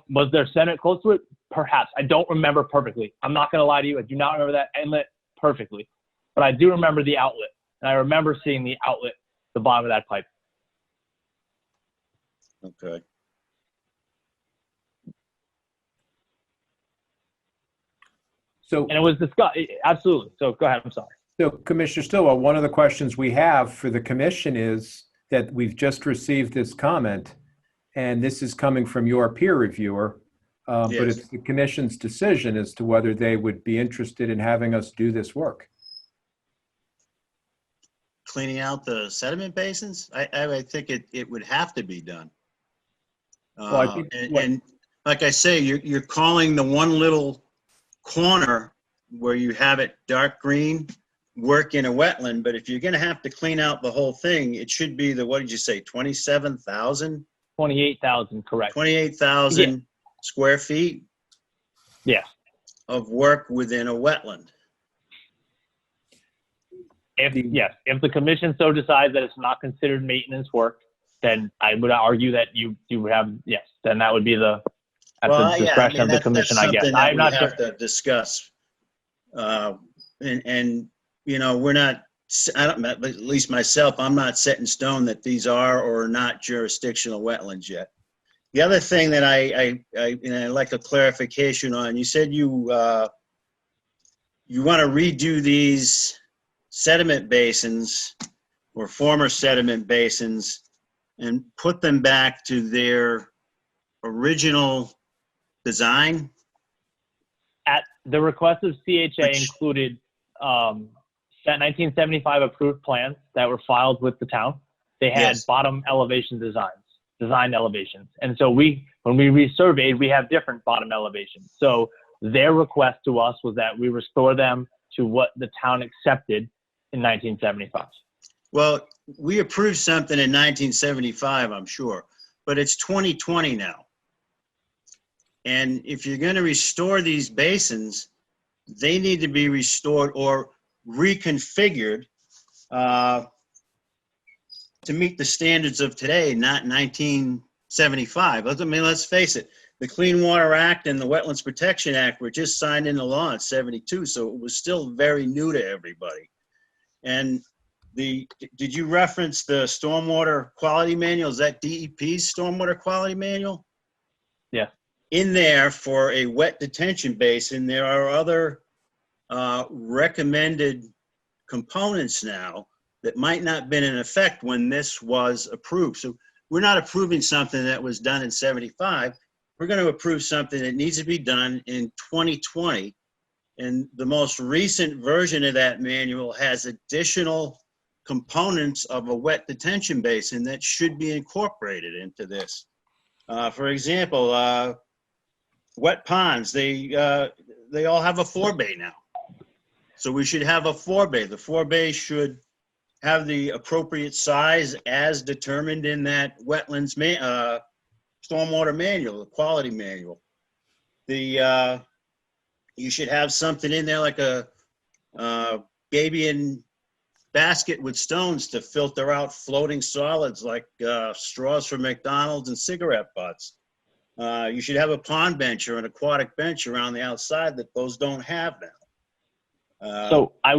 Was there sediment close to it? Perhaps. I don't remember perfectly. I'm not going to lie to you. I do not remember that inlet perfectly, but I do remember the outlet, and I remember seeing the outlet, the bottom of that pipe. Okay. so, And it was discussed. Absolutely. So go ahead. I'm sorry. so Commissioner Stillwell, one of the questions we have for the commission is that we've just received this comment, and this is coming from your peer reviewer, but Yes. it's the commission's decision as to whether they would be interested in having us do this work. Cleaning out the sediment basins? I think it would have to be done. Well, I think And like I say, you're calling the one little corner where you have it dark green, work in a wetland, but if you're gonna have to clean out the whole thing, it should be the, what did you say, 27,000, 28,000, correct. 28,000 square feet Yes. of work within a wetland. If the commission so decides that it's not considered maintenance work, then I would argue that you would have, yes, then that would be at the discretion of the commission, I guess. I'm I'm not have sure. to discuss. And you know, we're not, I don't, at least myself, I'm not set in stone that these are or are not jurisdictional wetlands yet. The other thing that I'd like a clarification on, you said you want to redo these sediment basins or former sediment basins and put them back to their original design? At the request of CHA Which- included 1975 approved plans that were filed with the town. They had Yes. bottom elevation design elevations. And so when we resurveyed, we have different bottom elevations. So their request to us was that we restore them to what the town accepted in 1975. Well, we approved something in 1975, I'm sure, but it's 2020 now. And if you're going to restore these basins, they need to be restored or reconfigured to meet the standards of today, not 1975. Let's face it, the Clean Water Act and the Wetlands Protection Act were just signed into law in 72, so it was still very new to everybody. And did you reference the stormwater quality manual? Is that DEP's stormwater quality manual? Yeah. In there for a wet detention basin, there are other recommended components now that might not have been in effect when this was approved. So we're not approving something that was done in 75. We're going to approve something that needs to be done in 2020. And the most recent version of that manual has additional components of a wet detention basin that should be incorporated into this. For example, wet ponds, they all have a forebay now. So we should have a forebay. The forebay should have the appropriate size as determined in that wetlands stormwater manual, the quality manual. You should have something in there like a Gabion basket with stones to filter out floating solids like straws from McDonald's and cigarette butts. You should have a pond bench or an aquatic bench around the outside that those don't have now. So I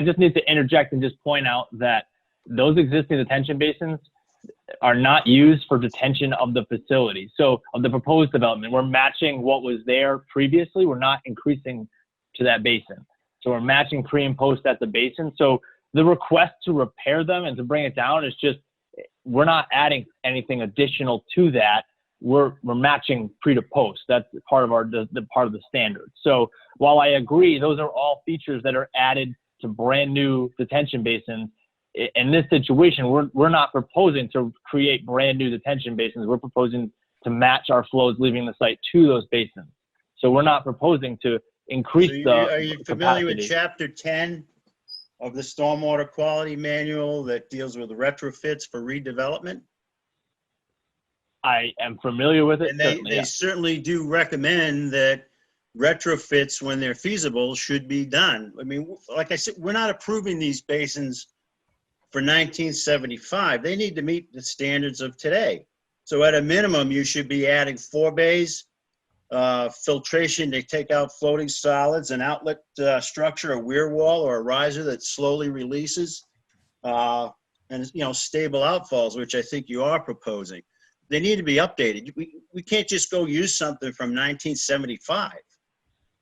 just need to interject and just point out that those existing detention basins are not used for detention of the facility. So of the proposed development, we're matching what was there previously. We're not increasing to that basin. So we're matching pre and post at the basin. So the request to repair them and to bring it down is just, we're not adding anything additional to that. We're matching pre to post. That's part of the part of the standard. So while I agree, those are all features that are added to brand new detention basins. In this situation, we're not proposing to create brand new detention basins. We're proposing to match our flows leaving the site to those basins. So we're not proposing to increase Are you familiar with capacity. Chapter 10 of the Stormwater Quality Manual that deals with retrofits for redevelopment? I am familiar with it. And Certainly, they yes. certainly do recommend that retrofits, when they're feasible, should be done. I mean, like I said, we're not approving these basins for 1975. They need to meet the standards of today. So at a minimum, you should be adding forebays, filtration to take out floating solids, an outlet structure, a weir wall or a riser that slowly releases, and stable outfalls, which I think you are proposing. They need to be updated. We can't just go use something from 1975.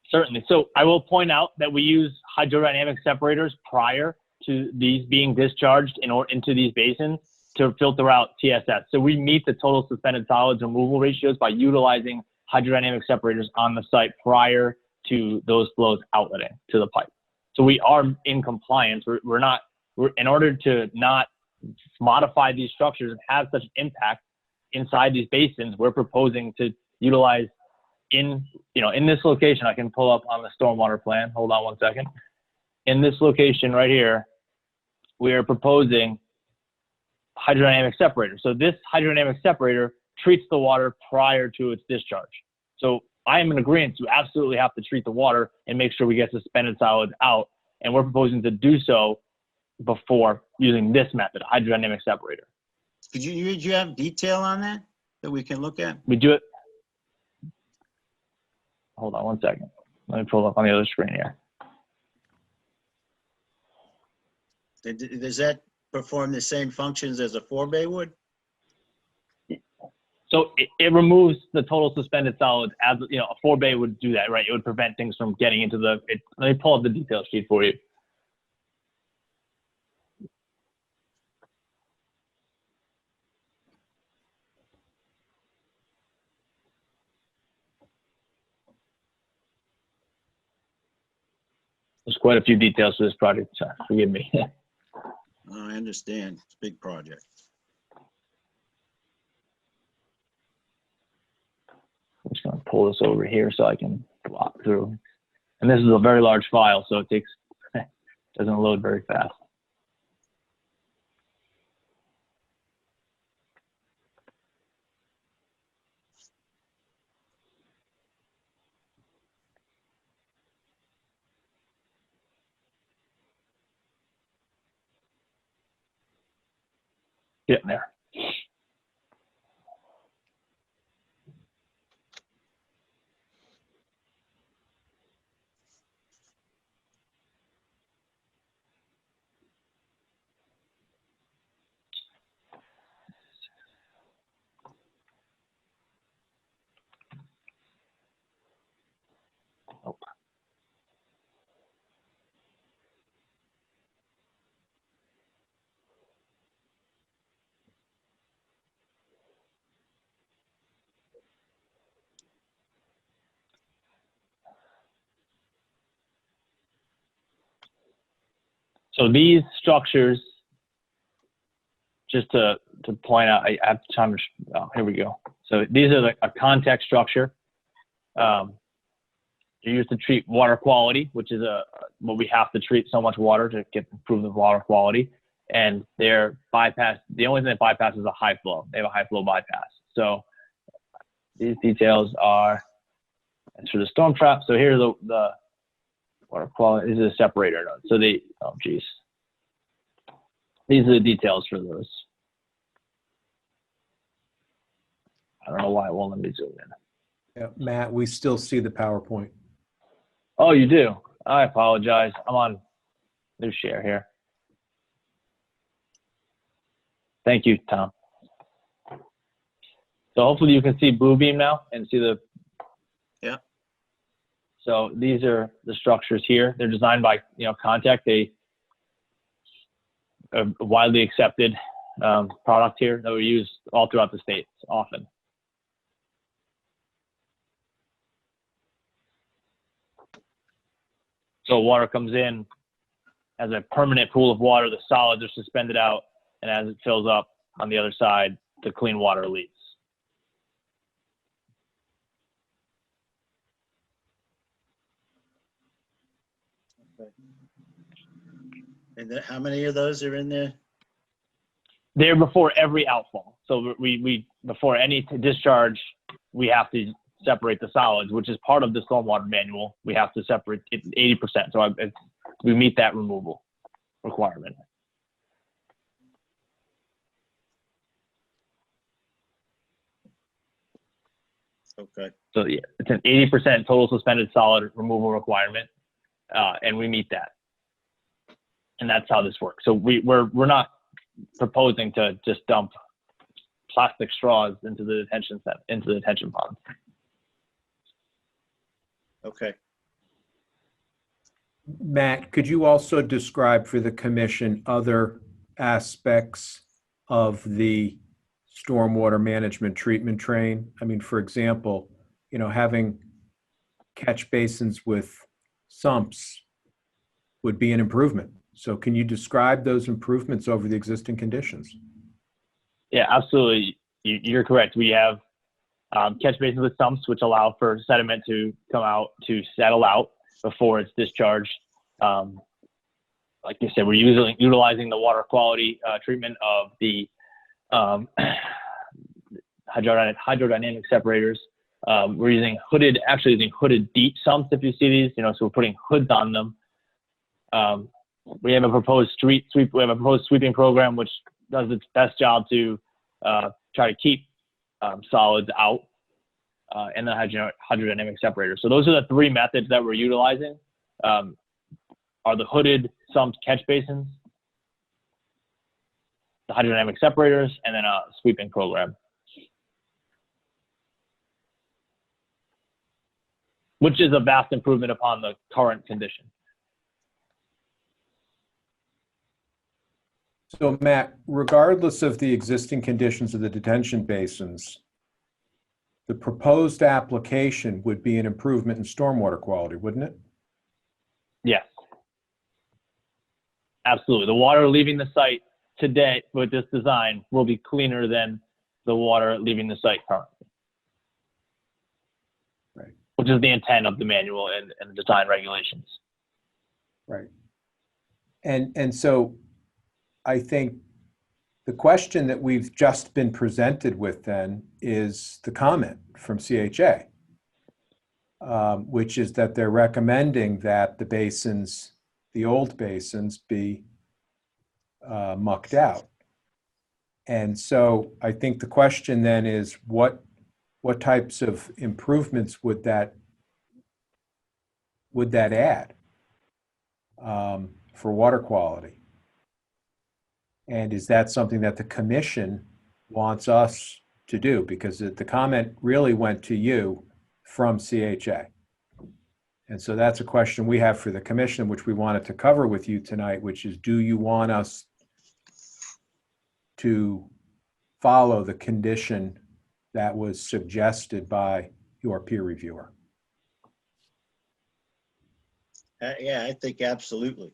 Certainly. So I will point out that we use hydrodynamic separators prior to these being discharged into these basins to filter out TSS. So we meet the total suspended solids removal ratios by utilizing hydrodynamic separators on the site prior to those flows outletting to the pipe. So we are in compliance. We're in order to not modify these structures and have such impact inside these basins, we're proposing to utilize in this location, I can pull up on the stormwater plan. Hold on one second. In this location right here, we are proposing hydrodynamic separator. So this hydrodynamic separator treats the water prior to its discharge. So I am in agreement to absolutely have to treat the water and make sure we get suspended solids out. And we're proposing to do so before using this method, hydrodynamic separator. Could you have detail on that we can look at? We do it. Hold on one second. Let me pull up on the other screen here. Does that perform the same functions as a 4-bay would? So it removes the total suspended solids as, a 4-bay would do that, right? It would prevent things from getting into let me pull up the detail sheet for you. There's quite a few details for this project, so forgive me. I understand. It's a big project. I'm just going to pull this over here so I can walk through. And this is a very large file, so it doesn't load very fast. Getting there. Nope. So these structures, just to point out, I have time to, here we go. So these are a context structure. They're used to treat water quality, which is what we have to treat so much water to improve the water quality. And they're bypass. The only thing that bypasses is a high flow. They have a high flow bypass. So these details are, it's for the storm trap. So here's the water quality. This is a separator node. So oh geez. These are the details for those. I don't know why it won't let me zoom in. Yeah, Matt, we still see the PowerPoint. Oh, you do? I apologize. I'm on new share here. Thank you, Tom. So hopefully you can see Bluebeam now and see the. Yeah. So these are the structures here. They're designed by Contact, a widely accepted product here that we use all throughout the state often. So water comes in as a permanent pool of water. The solids are suspended out, and as it fills up on the other side, the clean water leaves. And how many of those are in there? They're before every outfall. So we before any discharge, we have to separate the solids, which is part of the stormwater manual. We have to separate it 80%. So we meet that removal requirement. Okay. So yeah, it's an 80% total suspended solid removal requirement, and we meet that. And that's how this works. So we're not proposing to just dump plastic straws into the detention pond. Okay. Matt, could you also describe for the commission other aspects of the stormwater management treatment train? I mean, for example, having catch basins with sumps would be an improvement. So can you describe those improvements over the existing conditions? Yeah, absolutely. You're correct. We have catch basins with sumps, which allow for sediment to come out, to settle out before it's discharged. Like you said, we're utilizing the water quality treatment of the hydrodynamic separators. We're using hooded deep sumps, if you see these, so we're putting hoods on them. We have a proposed sweeping program, which does its best job to try to keep solids out, and the hydrodynamic separator. So those are the three methods that we're utilizing, are the hooded sump catch basins, the hydrodynamic separators, and then a sweeping program, which is a vast improvement upon the current condition. So Matt, regardless of the existing conditions of the detention basins, the proposed application would be an improvement in stormwater quality, wouldn't it? Yes. Absolutely. The water leaving the site today with this design will be cleaner than the water leaving the site currently. Right. Which is the intent of the manual and the design regulations. Right. And so I think the question that we've just been presented with then is the comment from CHA, which is that they're recommending that the basins, the old basins, be mucked out. And so I think the question then is what types of improvements would that add for water quality? And is that something that the commission wants us to do? Because the comment really went to you from CHA. And so that's a question we have for the commission, which we wanted to cover with you tonight, which is, do you want us to follow the condition that was suggested by your peer reviewer? Yeah, I think absolutely.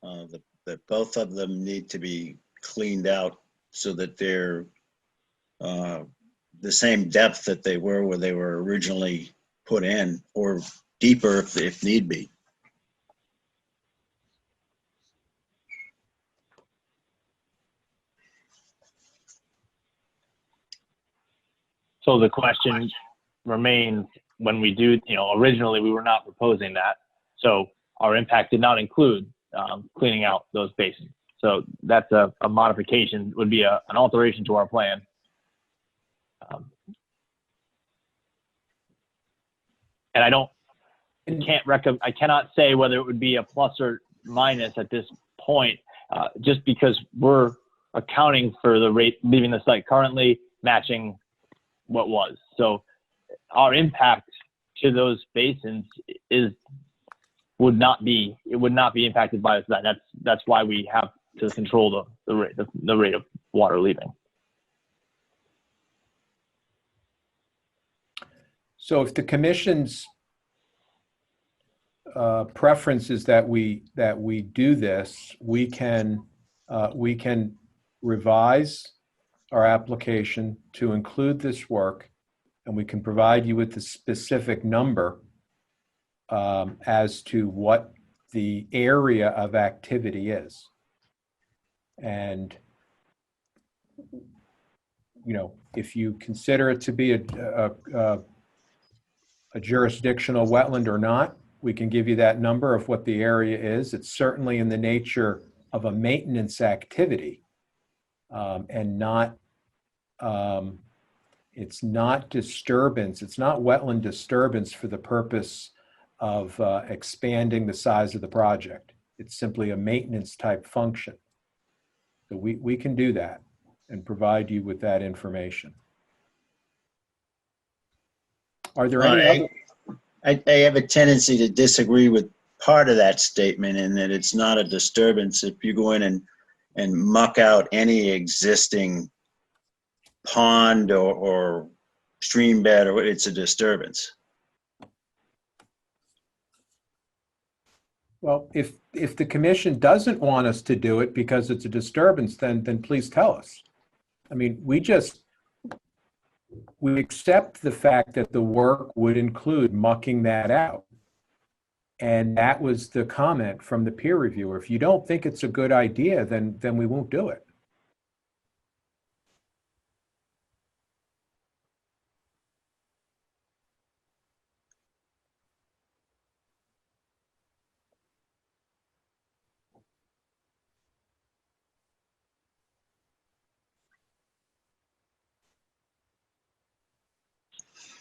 That both of them need to be cleaned out so that they're the same depth that they were where they were originally put in, or deeper if need be. So the question remains, when we do, originally we were not proposing that. So our impact did not include cleaning out those basins. So that's a modification, would be an alteration to our plan. And I cannot say whether it would be a plus or minus at this point, just because we're accounting for the rate leaving the site currently matching what was. So our impact to those basins would not be impacted by that. That's why we have to control the rate of water leaving. So if the commission's preference is that we do this, we can revise our application to include this work, and we can provide you with the specific number as to what the area of activity is. And if you consider it to be a jurisdictional wetland or not, we can give you that number of what the area is. It's certainly in the nature of a maintenance activity, and not, it's not disturbance. It's not wetland disturbance for the purpose of expanding the size of the project. It's simply a maintenance type function. So we can do that and provide you with that information. Are there any other? I have a tendency to disagree with part of that statement, in that it's not a disturbance if you go in and muck out any existing pond or stream bed, or it's a disturbance. Well, if the commission doesn't want us to do it because it's a disturbance, then please tell us. I mean, we just we accept the fact that the work would include mucking that out. And that was the comment from the peer reviewer. If you don't think it's a good idea, then we won't do it.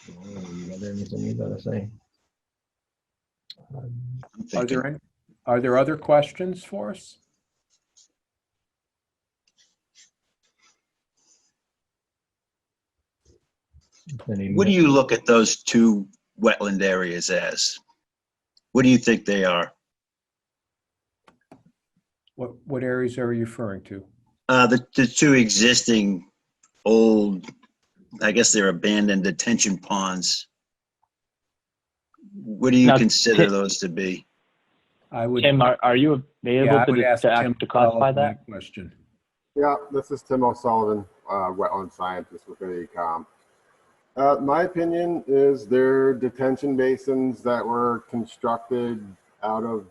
You got anything you gotta say? I'm Are thinking. there other questions for us? What do you look at those two wetland areas as? What do you think they are? What areas are you referring to? The two existing old, I guess they're abandoned detention ponds. What do you Now, consider Tim- those to be? I would, Tim, are you available I would ask Tim to classify O'Sullivan that? question. Yeah, this is Tim O'Sullivan, wetland scientist with the ECOM. My opinion is they're detention basins that were constructed out of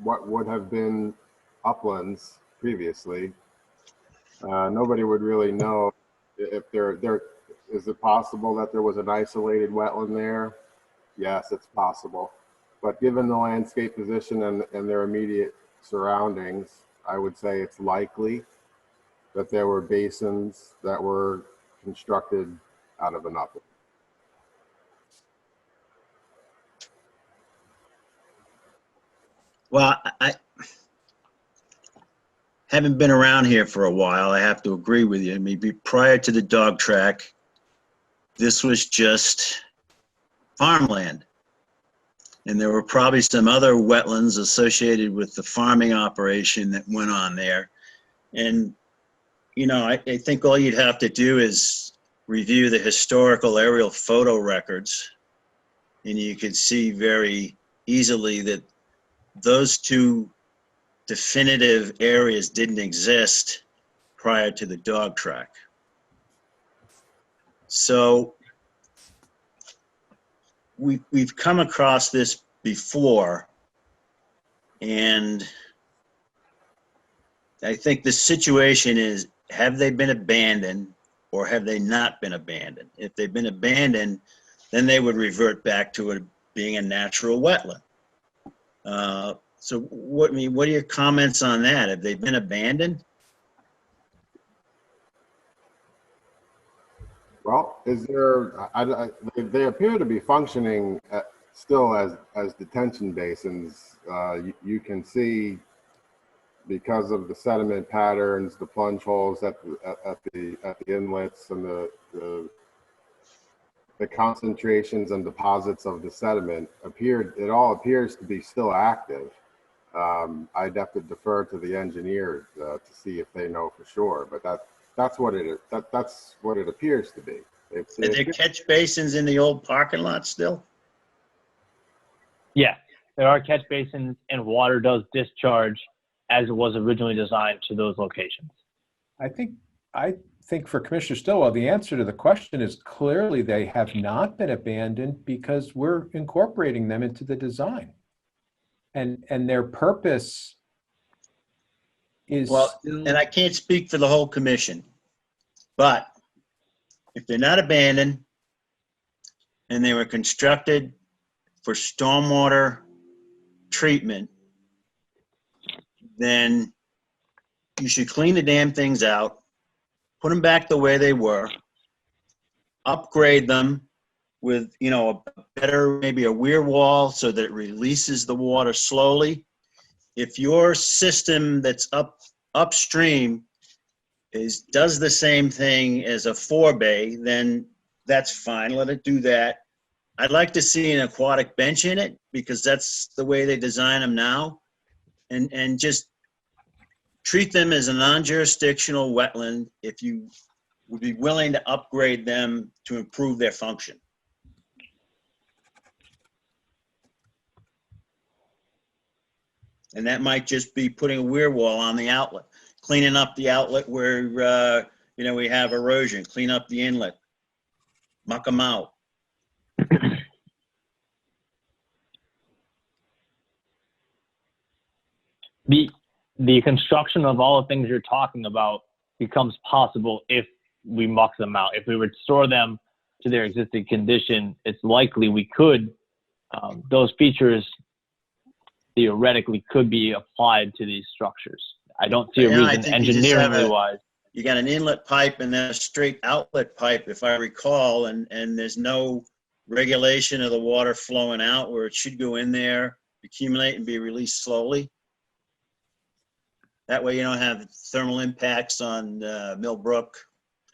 what would have been uplands previously. Nobody would really know if there is it possible that there was an isolated wetland there? Yes, it's possible. But given the landscape position and their immediate surroundings, I would say it's likely that there were basins that were constructed out of an upland. Well, I haven't been around here for a while. I have to agree with you. Maybe prior to the dog track, this was just farmland. And there were probably some other wetlands associated with the farming operation that went on there. And, you know, I think all you'd have to do is review the historical aerial photo records, and you could see very easily that those two definitive areas didn't exist prior to the dog track. So we've come across this before, and I think the situation is, have they been abandoned or have they not been abandoned? If they've been abandoned, then they would revert back to it being a natural wetland. So what are your comments on that? Have they been abandoned? Well, is there, they appear to be functioning still as detention basins. You can see, because of the sediment patterns, the plunge holes at the inlets, and the concentrations and deposits of the sediment it all appears to be still active. I'd have to defer to the engineer to see if they know for sure, but that's what it is. That's what it appears to be. Are there catch basins in the old parking lot still? Yeah, there are catch basins, and water does discharge as it was originally designed to those locations. I think for Commissioner Stillwell, the answer to the question is clearly they have not been abandoned because we're incorporating them into the design. And their purpose is Well, still, and I can't speak for the whole commission, but if they're not abandoned and they were constructed for stormwater treatment, then you should clean the damn things out, put them back the way they were, upgrade them with, you know, a better, maybe a weir wall so that it releases the water slowly. If your system that's upstream does the same thing as a forebay, then that's fine. Let it do that. I'd like to see an aquatic bench in it because that's the way they design them now, and just treat them as a non-jurisdictional wetland if you would be willing to upgrade them to improve their function. And that might just be putting a weir wall on the outlet, cleaning up the outlet where, you know, we have erosion, clean up the inlet, muck them out. The construction of all the things you're talking about becomes possible if we muck them out. If we restore them to their existing condition, it's likely we could, those features theoretically could be applied to these structures. I don't see a Yeah, I reason think you just have engineeringly wise. You got an inlet pipe and then a straight outlet pipe, if I recall, and there's no regulation of the water flowing out where it should go in there, accumulate and be released slowly. That way you don't have thermal impacts on Millbrook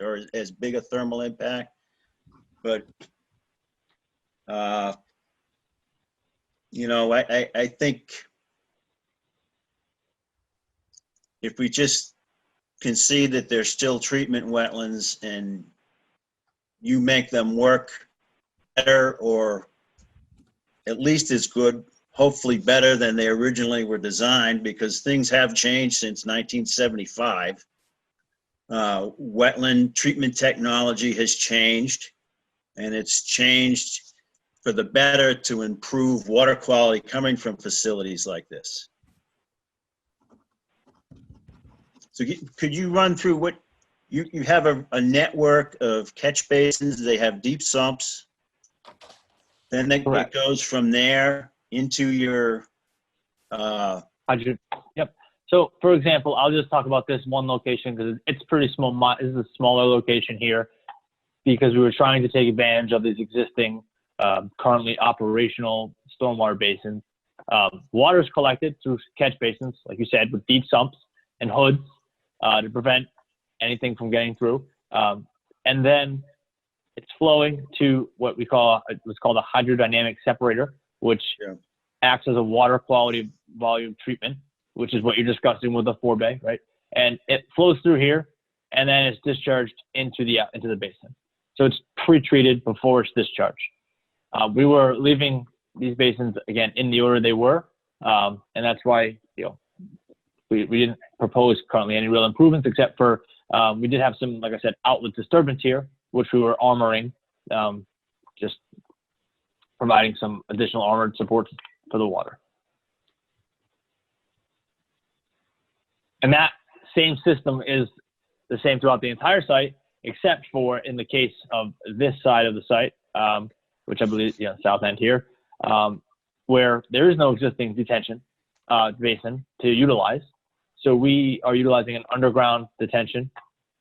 or as big a thermal impact. But, you know, I think if we just concede that there's still treatment wetlands and you make them work better or at least as good, hopefully better than they originally were designed, because things have changed since 1975. Wetland treatment technology has changed, and it's changed for the better to improve water quality coming from facilities like this. So could you run through what you have a network of catch basins? They have deep sumps. Then it goes from there into your. Yep. So, for example, I'll just talk about this one location because it's pretty small. This is a smaller location here because we were trying to take advantage of these existing, currently operational stormwater basins. Water is collected through catch basins, like you said, with deep sumps and hoods to prevent anything from getting through. And then it's flowing to what we call, what's called a hydrodynamic separator, which acts as a water quality volume treatment, which is what you're discussing with the 4-bay, right? And it flows through here, and then it's discharged into the basin. So it's pre-treated before it's discharged. We were leaving these basins, again, in the order they were, and that's why, you know, we didn't propose currently any real improvements, except for we did have some, like I said, outlet disturbance here, which we were armoring, just providing some additional armored support for the water. And that same system is the same throughout the entire site, except for in the case of this side of the site, which I believe, you know, south end here, where there is no existing detention basin to utilize. So we are utilizing an underground detention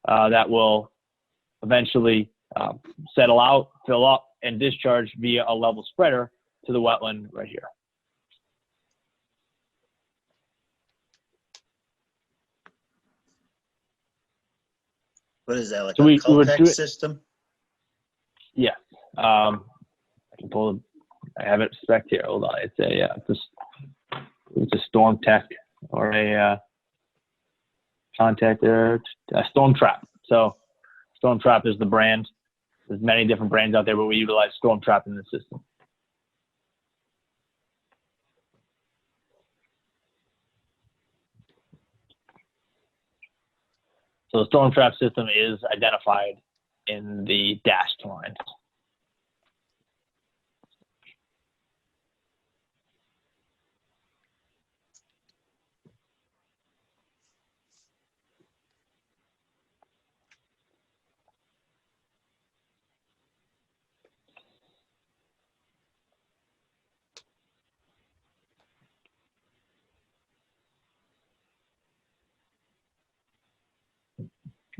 that will eventually settle out, fill up, and discharge via a level spreader to the wetland right here. What is that, like So a we would Coltex do it, system? yeah. I can pull, I have it spec here, hold on. It's a Storm Tech or a contactor, a Storm Trap. So Storm Trap is the brand. There's many different brands out there, but we utilize Storm Trap in the system. So the Storm Trap system is identified in the dashed line.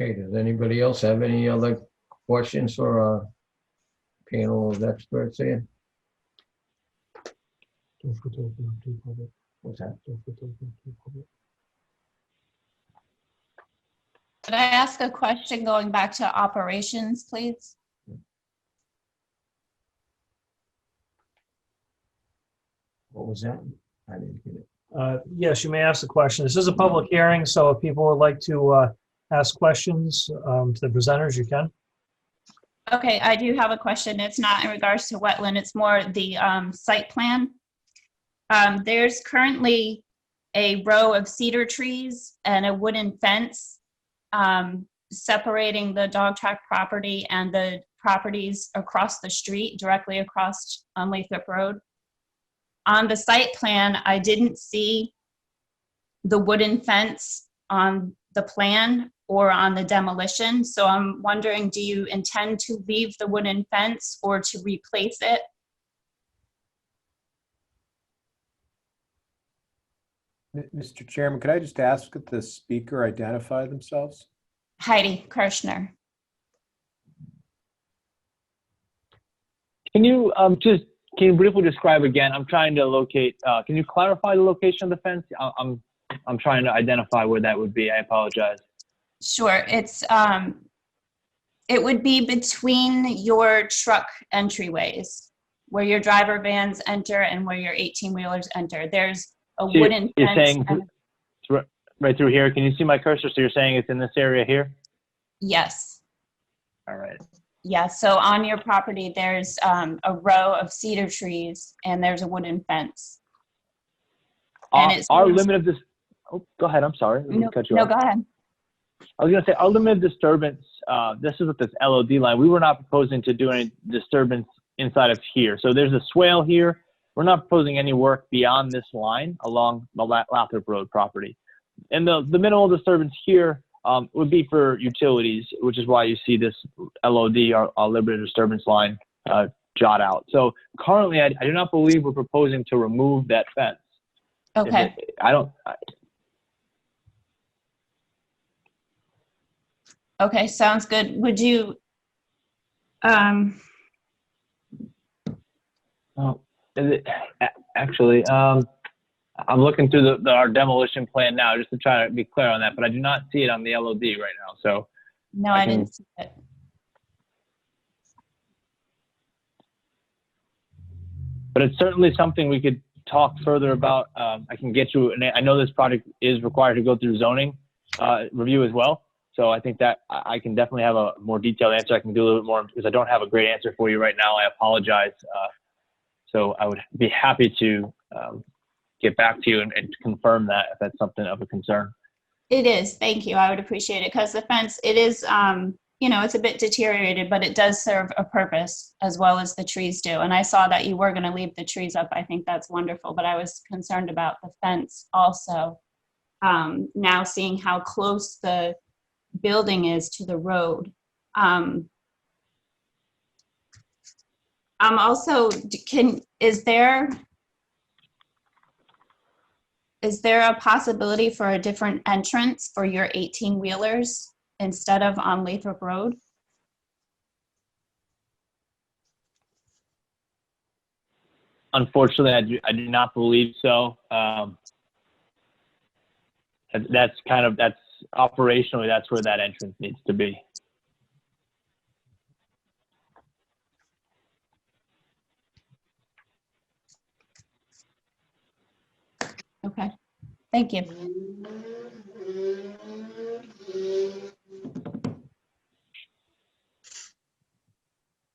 Okay, does anybody else have any other questions for our panel of experts here? Don't forget to open up to public. What's that? Don't forget to open up to public. Could I ask a question going back to operations, please? What was that? I didn't get it. Yes, you may ask the question. This is a public hearing, so if people would like to ask questions to the presenters, you can. Okay, I do have a question. It's not in regards to wetland, it's more the site plan. There's currently a row of cedar trees and a wooden fence separating the dog track property and the properties across the street, directly across on Lathrop Road. On the site plan, I didn't see the wooden fence on the plan or on the demolition. So I'm wondering, do you intend to leave the wooden fence or to replace it? Mr. Chairman, could I just ask if the speaker identify themselves? Heidi Kirschner. Can you can you briefly describe again? I'm trying to locate. Can you clarify the location of the fence? I'm trying to identify where that would be. I apologize. Sure, it would be between your truck entryways, where your driver vans enter and where your 18-wheelers enter. There's a So wooden you're fence. saying and- it's right through here. Can you see my cursor? So you're saying it's in this area here? Yes. All right. Yeah, so on your property, there's a row of cedar trees and there's a wooden fence. And it's Our limit of this. Oh, go ahead. I'm sorry. Let me cut you No, off. go ahead. I was going to say our limit of disturbance. This is with this LOD line. We were not proposing to do any disturbance inside of here. So there's a swale here. We're not proposing any work beyond this line along the Lathrop Road property. And the minimal disturbance here would be for utilities, which is why you see this LOD, our limited disturbance line, jot out. So currently, I do not believe we're proposing to remove that fence. Okay. Okay, sounds good. Would you, Actually, I'm looking through our demolition plan now just to try to be clear on that, but I do not see it on the LOD right now. So no, I didn't see it. But it's certainly something we could talk further about. I can get you, and I know this project is required to go through zoning review as well. So I think that I can definitely have a more detailed answer. I can do a little bit more because I don't have a great answer for you right now. I apologize. So I would be happy to get back to you and confirm that if that's something of a concern. It is. Thank you. I would appreciate it because the fence, it is, it's a bit deteriorated, but it does serve a purpose as well as the trees do. And I saw that you were going to leave the trees up. I think that's wonderful, but I was concerned about the fence also. Now seeing how close the building is to the road. I'm also, is there a possibility for a different entrance for your 18-wheelers instead of on Lathrop Road? Unfortunately, I do not believe so. That's operationally, that's where that entrance needs to be. Okay, thank you.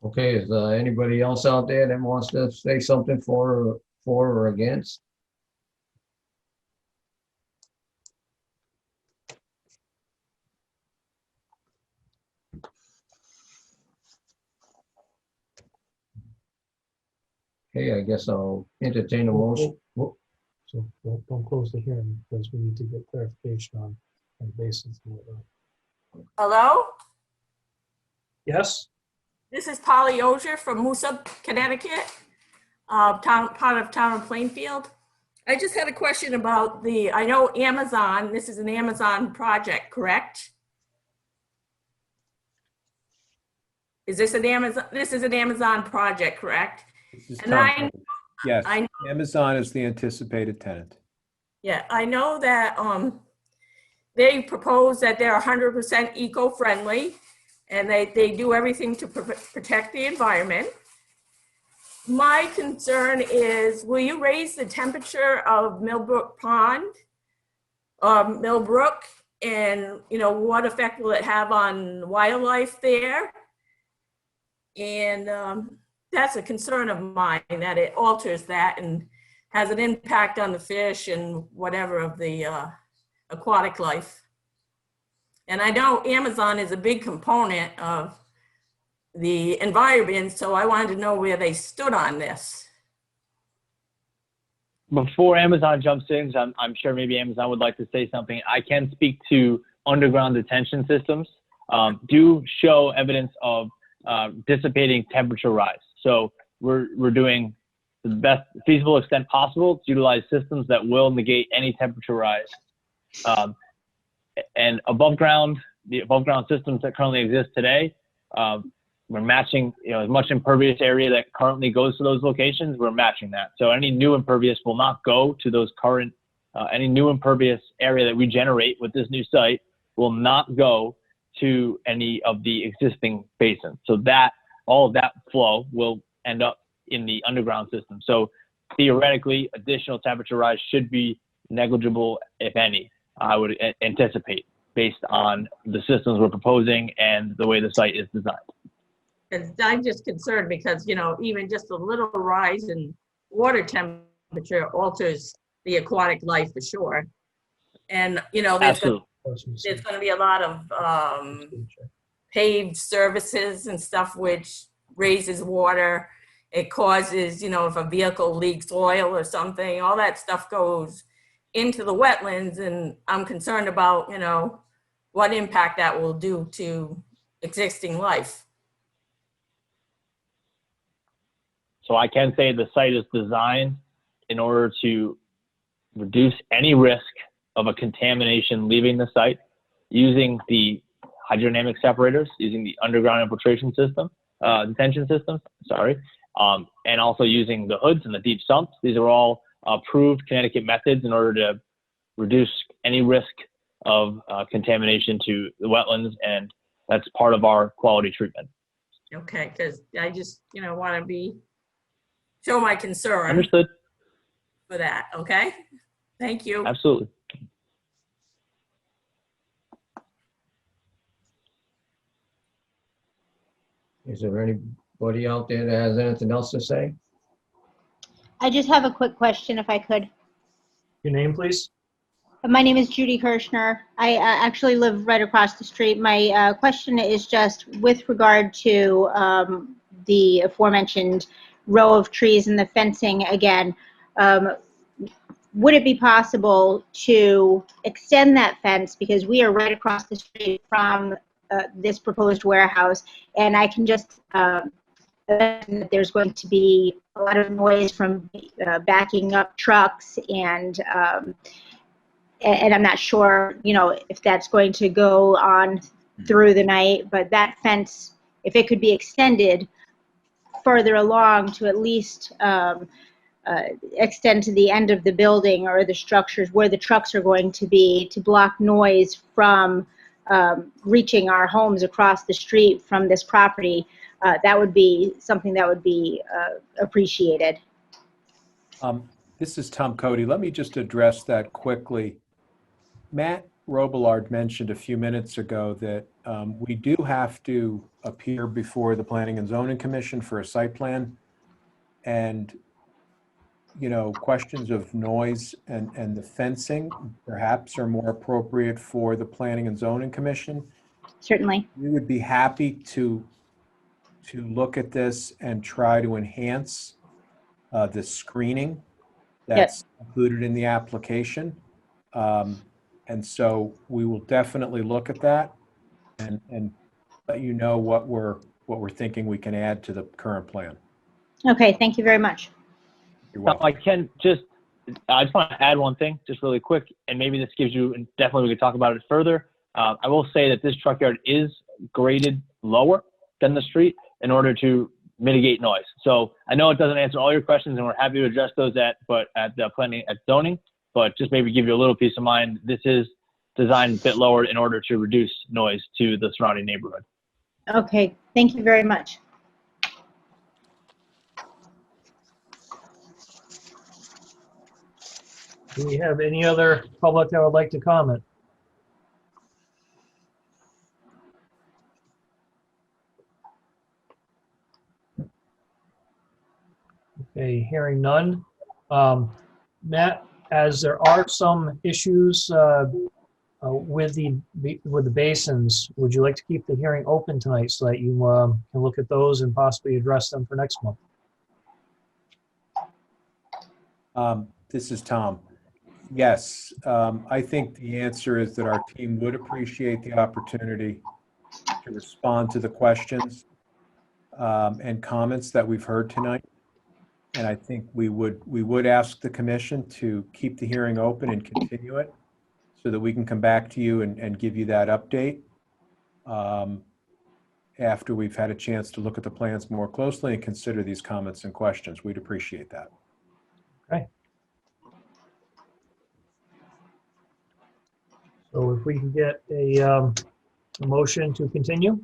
Okay, is anybody else out there that wants to say something for or against? Okay, I guess I'll entertain a motion. So don't close the hearing because we need to get clarification on the basis. Hello, Yes? this is Polly Ogier from Moosup, Connecticut, part of town of Plainfield. I just had a question about I know Amazon, this is an Amazon project, correct? Is this an Amazon project, correct? And Yes, I know, Amazon is the anticipated tenant. yeah, I know that they propose that they're 100% eco-friendly and they do everything to protect the environment. My concern is, will you raise the temperature of Millbrook Pond, Millbrook, and what effect will it have on wildlife there? And that's a concern of mine, that it alters that and has an impact on the fish and whatever of the aquatic life. And I know Amazon is a big component of the environment, so I wanted to know where they stood on this. Before Amazon jumps in, 'cause I'm sure maybe Amazon would like to say something. I can speak to underground detention systems. Do show evidence of dissipating temperature rise. So we're doing the best feasible extent possible to utilize systems that will negate any temperature rise. And the above ground systems that currently exist today, we're matching, as much impervious area that currently goes to those locations, we're matching that. So any new impervious will not go to those current, any new impervious area that we generate with this new site will not go to any of the existing basins. So that, all of that flow will end up in the underground system. So theoretically, additional temperature rise should be negligible, if any, I would anticipate, based on the systems we're proposing and the way the site is designed. And I'm just concerned because, even just a little rise in water temperature alters the aquatic life for sure. And, there's going to be a lot of paved surfaces and stuff which raises water. It causes, if a vehicle leaks oil or something, all that stuff goes into the wetlands. And I'm concerned about, what impact that will do to existing life. So I can say the site is designed in order to reduce any risk of a contamination leaving the site using the hydrodynamic separators, using the underground infiltration system, detention system, and also using the hoods and the deep sumps. These are all approved Connecticut methods in order to reduce any risk of contamination to the wetlands, and that's part of our quality treatment. Okay, because I just, want to show my concern. Understood. For that, okay? Thank you. Absolutely. Is there anybody out there that has anything else to say? I just have a quick question, if I could. Your name, please? My name is Judy Kirschner. I actually live right across the street. My question is just with regard to the aforementioned row of trees and the fencing again. Would it be possible to extend that fence, because we are right across the street from this proposed warehouse, and I can just imagine that there's going to be a lot of noise from backing up trucks, and I'm not sure, if that's going to go on through the night, but that fence, if it could be extended further along to at least extend to the end of the building or the structures where the trucks are going to be, to block noise from reaching our homes across the street from this property, that would be something that would be appreciated. This is Tom Cody. Let me just address that quickly. Matt Robillard mentioned a few minutes ago that we do have to appear before the Planning and Zoning Commission for a site plan. And, questions of noise and the fencing perhaps are more appropriate for the Planning and Zoning Commission. Certainly. We would be happy to look at this and try to enhance the screening that's included in the application. And so we will definitely look at that and let you know what we're thinking we can add to the current plan. Okay, thank you very much. You're welcome. I just want to add one thing, just really quick, and maybe this gives you, and definitely we could talk about it further. I will say that this truck yard is graded lower than the street in order to mitigate noise. So I know it doesn't answer all your questions, and we're happy to address those at the planning at zoning, but just maybe give you a little peace of mind. This is designed a bit lower in order to reduce noise to the surrounding neighborhood. Okay, thank you very much. Do we have any other public that would like to comment? Okay, hearing none. Matt, as there are some issues with the basins, would you like to keep the hearing open tonight so that you can look at those and possibly address them for next month? This is Tom. Yes, I think the answer is that our team would appreciate the opportunity to respond to the questions and comments that we've heard tonight. And I think we would ask the commission to keep the hearing open and continue it so that we can come back to you and give you that update after we've had a chance to look at the plans more closely and consider these comments and questions. We'd appreciate that. Okay. So if we can get a motion to continue.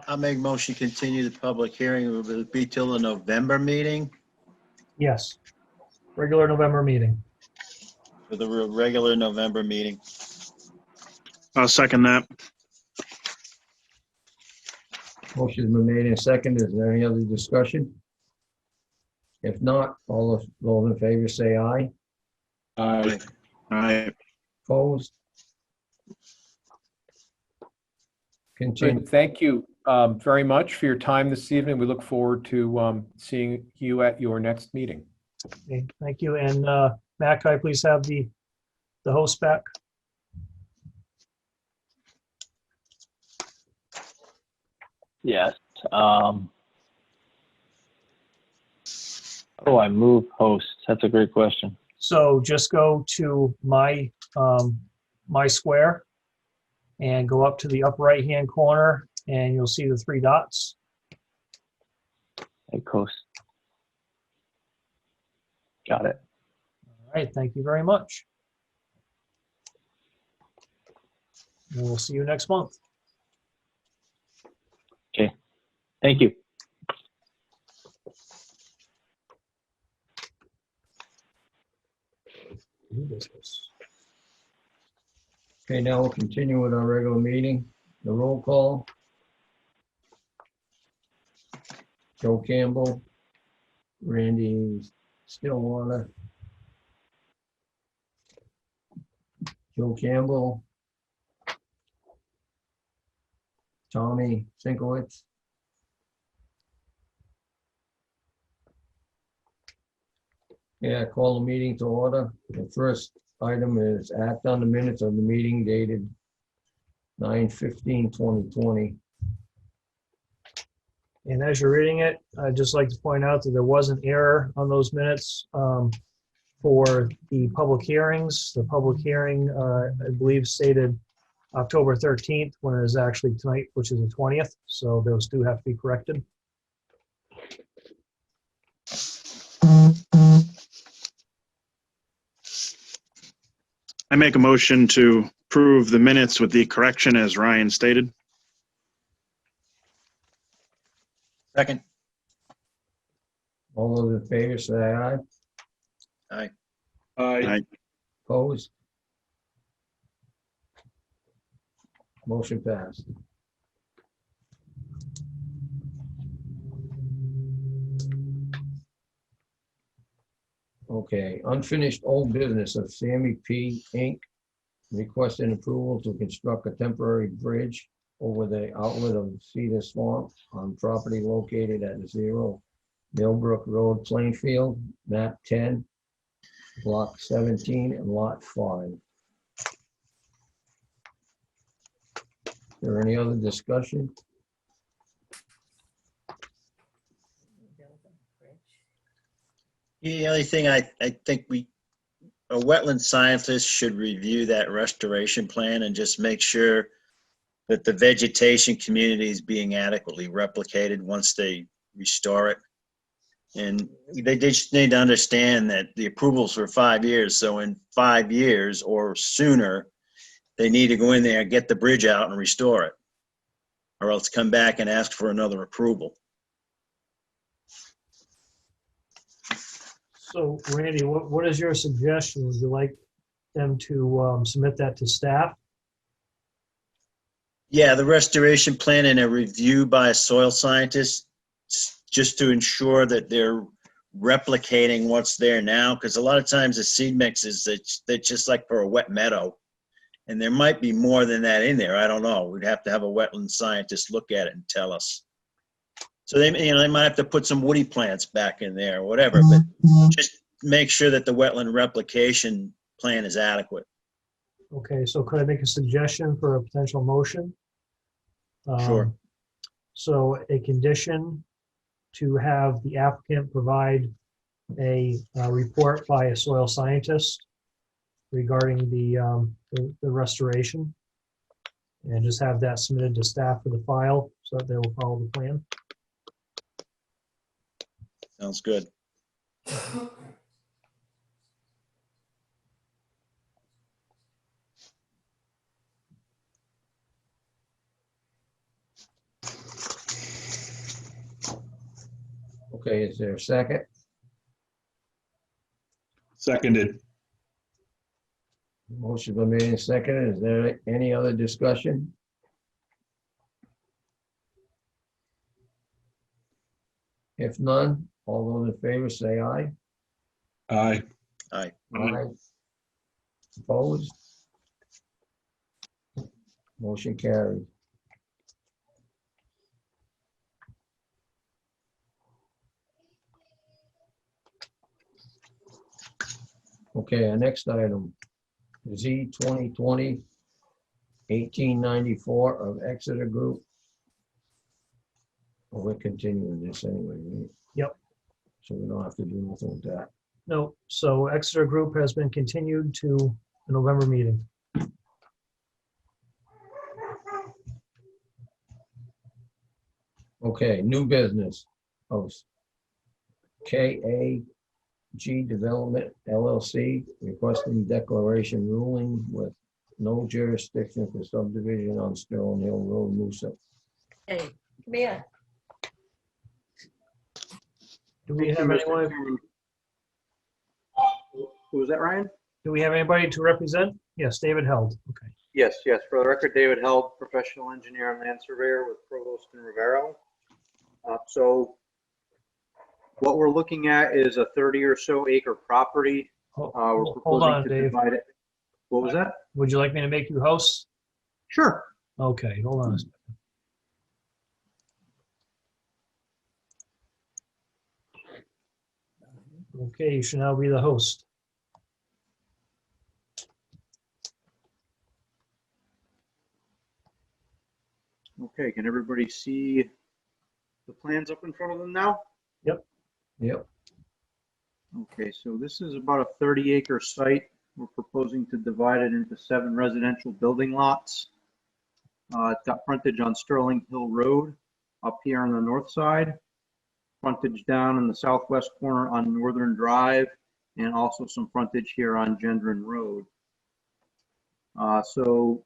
I'll make motion to continue the public hearing. Will it be till the November meeting Yes. Regular November meeting. or the regular November meeting? I'll second that. Motion's been made and seconded. Is there any other discussion? If not, all those in favor say aye. Aye. Aye. Opposed? Continue. Good. Thank you very much for your time this evening. We look forward to seeing you at your next meeting. Okay, thank you. And Matt, can I please have the host back? Yes. Oh, I move hosts. That's a great question. So just go to my square and go up to the upper right-hand corner and you'll see the three dots. Hey, host. Got it. All right, thank you very much. And we'll see you next month. Okay. Thank you. New business. Okay, now we'll continue with our regular meeting. The roll call. Joe Campbell, Randy Stillwater. Joe Campbell. Tommy Sinkowitz. Yeah, call the meeting to order. The first item is act on the minutes of the meeting dated 9/15/2020. And as you're reading it, I'd just like to point out that there was an error on those minutes for the public hearings. The public hearing, I believe, stated October 13th when it is actually tonight, which is the 20th. So those do have to be corrected. I make a motion to approve the minutes with the correction as Ryan stated. Second. All those in favor say aye. Aye. Aye. Opposed? Motion passed. Okay, unfinished old business of Sammy P. Inc. requesting approval to construct a temporary bridge over the outlet of Cedar Swamp on property located at 0 Millbrook Road, Plainfield, map 10, block 17 and lot 5. Is there any other discussion? The only thing I think a wetland scientist should review that restoration plan and just make sure that the vegetation community is being adequately replicated once they restore it. And they just need to understand that the approvals for 5 years. So in 5 years or sooner, they need to go in there, get the bridge out and restore it, or else come back and ask for another approval. So Randy, what is your suggestion? Would you like them to submit that to staff? Yeah, the restoration plan and a review by a soil scientist just to ensure that they're replicating what's there now, because a lot of times the seed mixes, they're just like for a wet meadow. And there might be more than that in there. I don't know. We'd have to have a wetland scientist look at it and tell us. So they might have to put some woody plants back in there or whatever, but just make sure that the wetland replication plan is adequate. Okay, so could I make a suggestion for a potential motion? Sure. So a condition to have the applicant provide a report by a soil scientist regarding the restoration, and just have that submitted to staff for the file so that they will follow the plan. Sounds good. Okay, is there a second? Seconded. Motion been made and seconded. Is there any other discussion? If none, all those in favor say aye. Aye. Aye. Aye. Opposed? Motion carried. Okay, our next item, Z 2020-1894 of Exeter Group. Well, we're continuing this anyway, right? Yep. So we don't have to do nothing with that. No, so Exeter Group has been continued to the November meeting. Okay, new business of KAG Development LLC requesting declaration ruling with no jurisdiction for subdivision on Sterling Hill Road, Noosa. Hey, come here. Do we have anyone, Who was that, Ryan? do we have anybody to represent? Yes, David Held. Okay. Yes, yes. For the record, David Held, professional engineer and land surveyor with Provost and Rivero. So what we're looking at is a 30 or so acre property. We're Hold proposing on, to Dave. divide it. What was that? Would you like me to make you host? Sure. Okay, hold on a second. Okay, you should now be the host. Okay, can everybody see the plans up in front of them now? Yep. Okay, so this is about a 30 acre site. We're proposing to divide it into 7 residential building lots. It's got frontage on Sterling Hill Road up here on the north side, frontage down in the southwest corner on Northern Drive, and also some frontage here on Gendron Road. So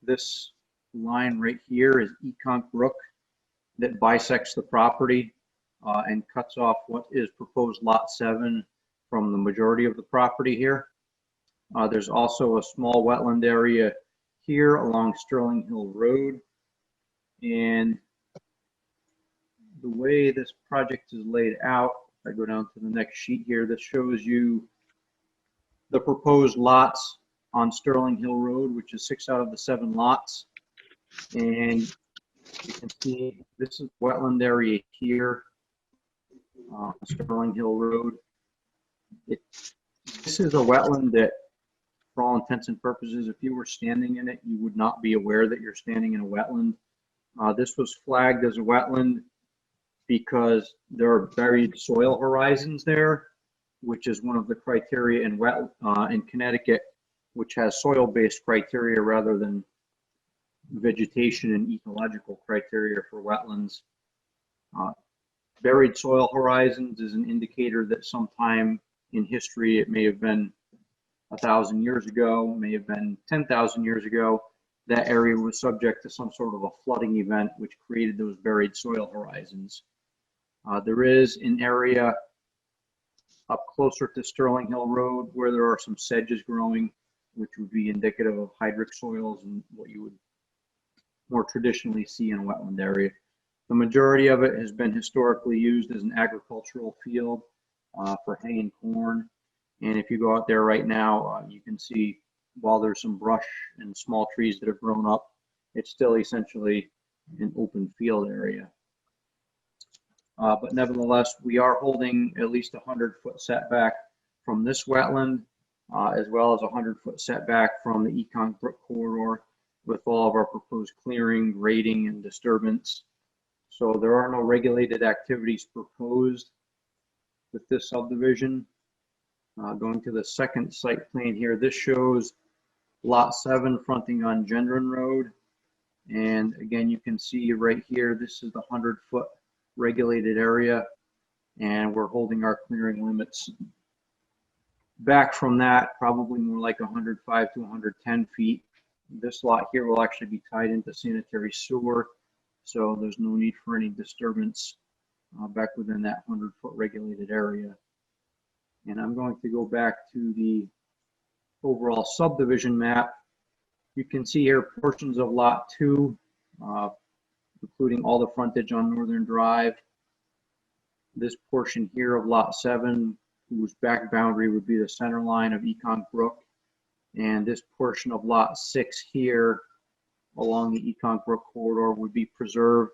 this line right here is Econk Brook that bisects the property and cuts off what is proposed lot 7 from the majority of the property here. There's also a small wetland area here along Sterling Hill Road. And the way this project is laid out, if I go down to the next sheet here, this shows you the proposed lots on Sterling Hill Road, which is 6 out of the 7 lots. And you can see this is wetland area here, Sterling Hill Road. This is a wetland that, for all intents and purposes, if you were standing in it, you would not be aware that you're standing in a wetland. This was flagged as a wetland because there are buried soil horizons there, which is one of the criteria in Connecticut, which has soil-based criteria rather than vegetation and ecological criteria for wetlands. Buried soil horizons is an indicator that sometime in history, it may have been 1,000 years ago, may have been 10,000 years ago, that area was subject to some sort of a flooding event which created those buried soil horizons. There is an area up closer to Sterling Hill Road where there are some sedges growing, which would be indicative of hydric soils and what you would more traditionally see in a wetland area. The majority of it has been historically used as an agricultural field for hay and corn. And if you go out there right now, you can see while there's some brush and small trees that have grown up, it's still essentially an open field area. But nevertheless, we are holding at least a 100-foot setback from this wetland, as well as a 100-foot setback from the Ekong Brook corridor with all of our proposed clearing, grading, and disturbance. So there are no regulated activities proposed with this subdivision. Going to the second site plan here, this shows Lot 7 fronting on Gendron Road. And again, you can see right here, this is the 100-foot regulated area, and we're holding our clearing limits back from that, probably more like 105 to 110 feet. This lot here will actually be tied into sanitary sewer, so there's no need for any disturbance back within that 100-foot regulated area. And I'm going to go back to the overall subdivision map. You can see here portions of Lot 2, including all the frontage on Northern Drive. This portion here of Lot 7, whose back boundary would be the center line of Ekong Brook. And this portion of Lot 6 here along the Ekong Brook corridor would be preserved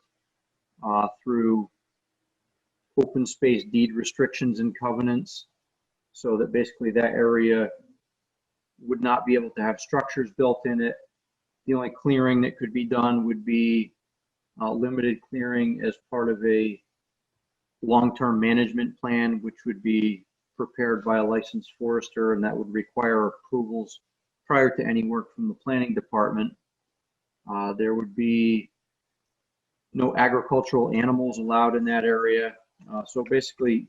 through open space deed restrictions and covenants, so that basically that area would not be able to have structures built in it. The only clearing that could be done would be limited clearing as part of a long-term management plan, which would be prepared by a licensed forester, and that would require approvals prior to any work from the planning department. There would be no agricultural animals allowed in that area. So basically,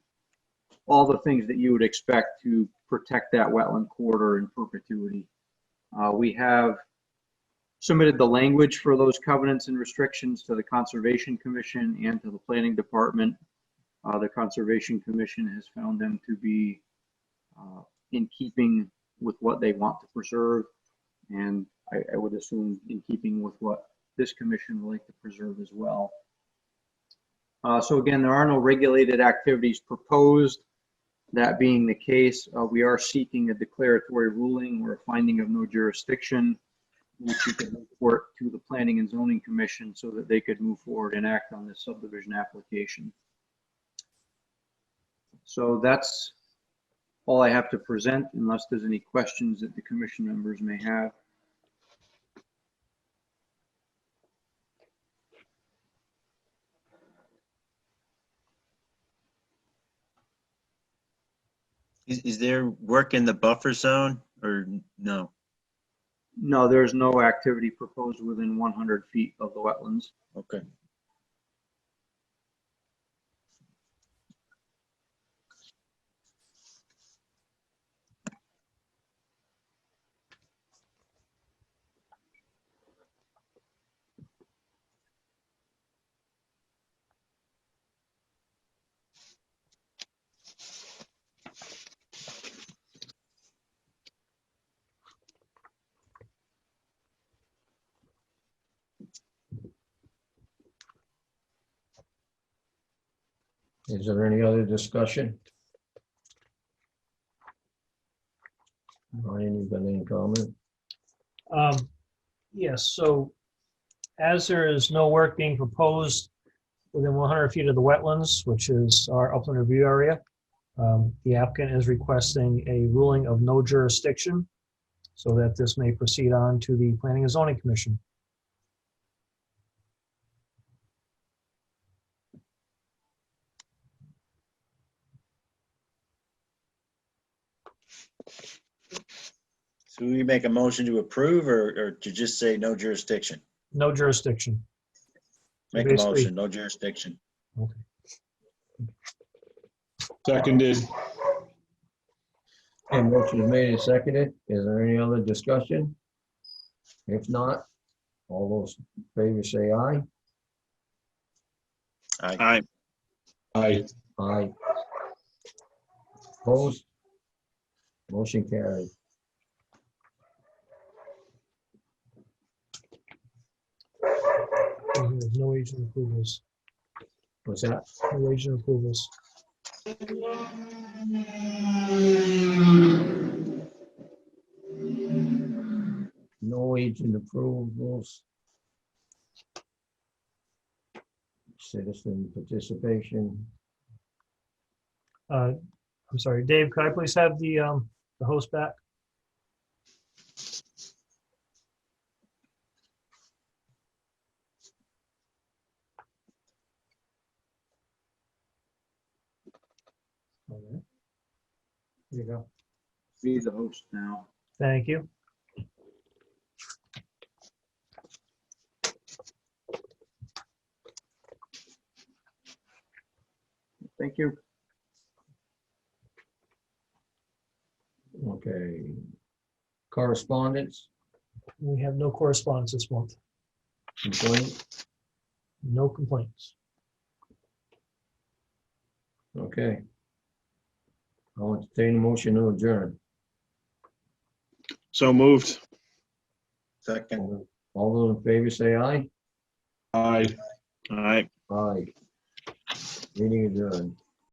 all the things that you would expect to protect that wetland corridor in perpetuity. We have submitted the language for those covenants and restrictions to the Conservation Commission and to the Planning Department. The Conservation Commission has found them to be in keeping with what they want to preserve, and I would assume in keeping with what this commission would like to preserve as well. So again, there are no regulated activities proposed. That being the case, we are seeking a declaratory ruling or a finding of no jurisdiction, which we could report to the Planning and Zoning Commission so that they could move forward and act on this subdivision application. So that's all I have to present, unless there's any questions that the commission members may have. Is there work in the buffer zone or no? No, there's no activity proposed within 100 feet of the wetlands. Okay. Is there any other discussion? Ryan, you got any comment? Yes, so as there is no work being proposed within 100 feet of the wetlands, which is our upland review area, the applicant is requesting a ruling of no jurisdiction so that this may proceed on to the Planning and Zoning Commission. So we make a motion to approve or to just say no jurisdiction? No jurisdiction. So Make a basically- motion, no jurisdiction. Okay. Seconded. And motion is made and seconded. Is there any other discussion? If not, all those in favor say aye. Aye. Aye. Aye. Opposed? Motion carried. There's no agent approvals. What's that? No agent approvals. No agent approvals. Citizen participation. I'm sorry, Dave, could I please have the host back? Okay. There you go. Be the host now. Thank you. Thank you. Okay. Correspondence, We have no correspondence this month. complaint. No complaints. Okay. I'll entertain a motion to adjourn. So moved. Second. All those in favor say aye. Aye. Aye. Aye. Meeting adjourned.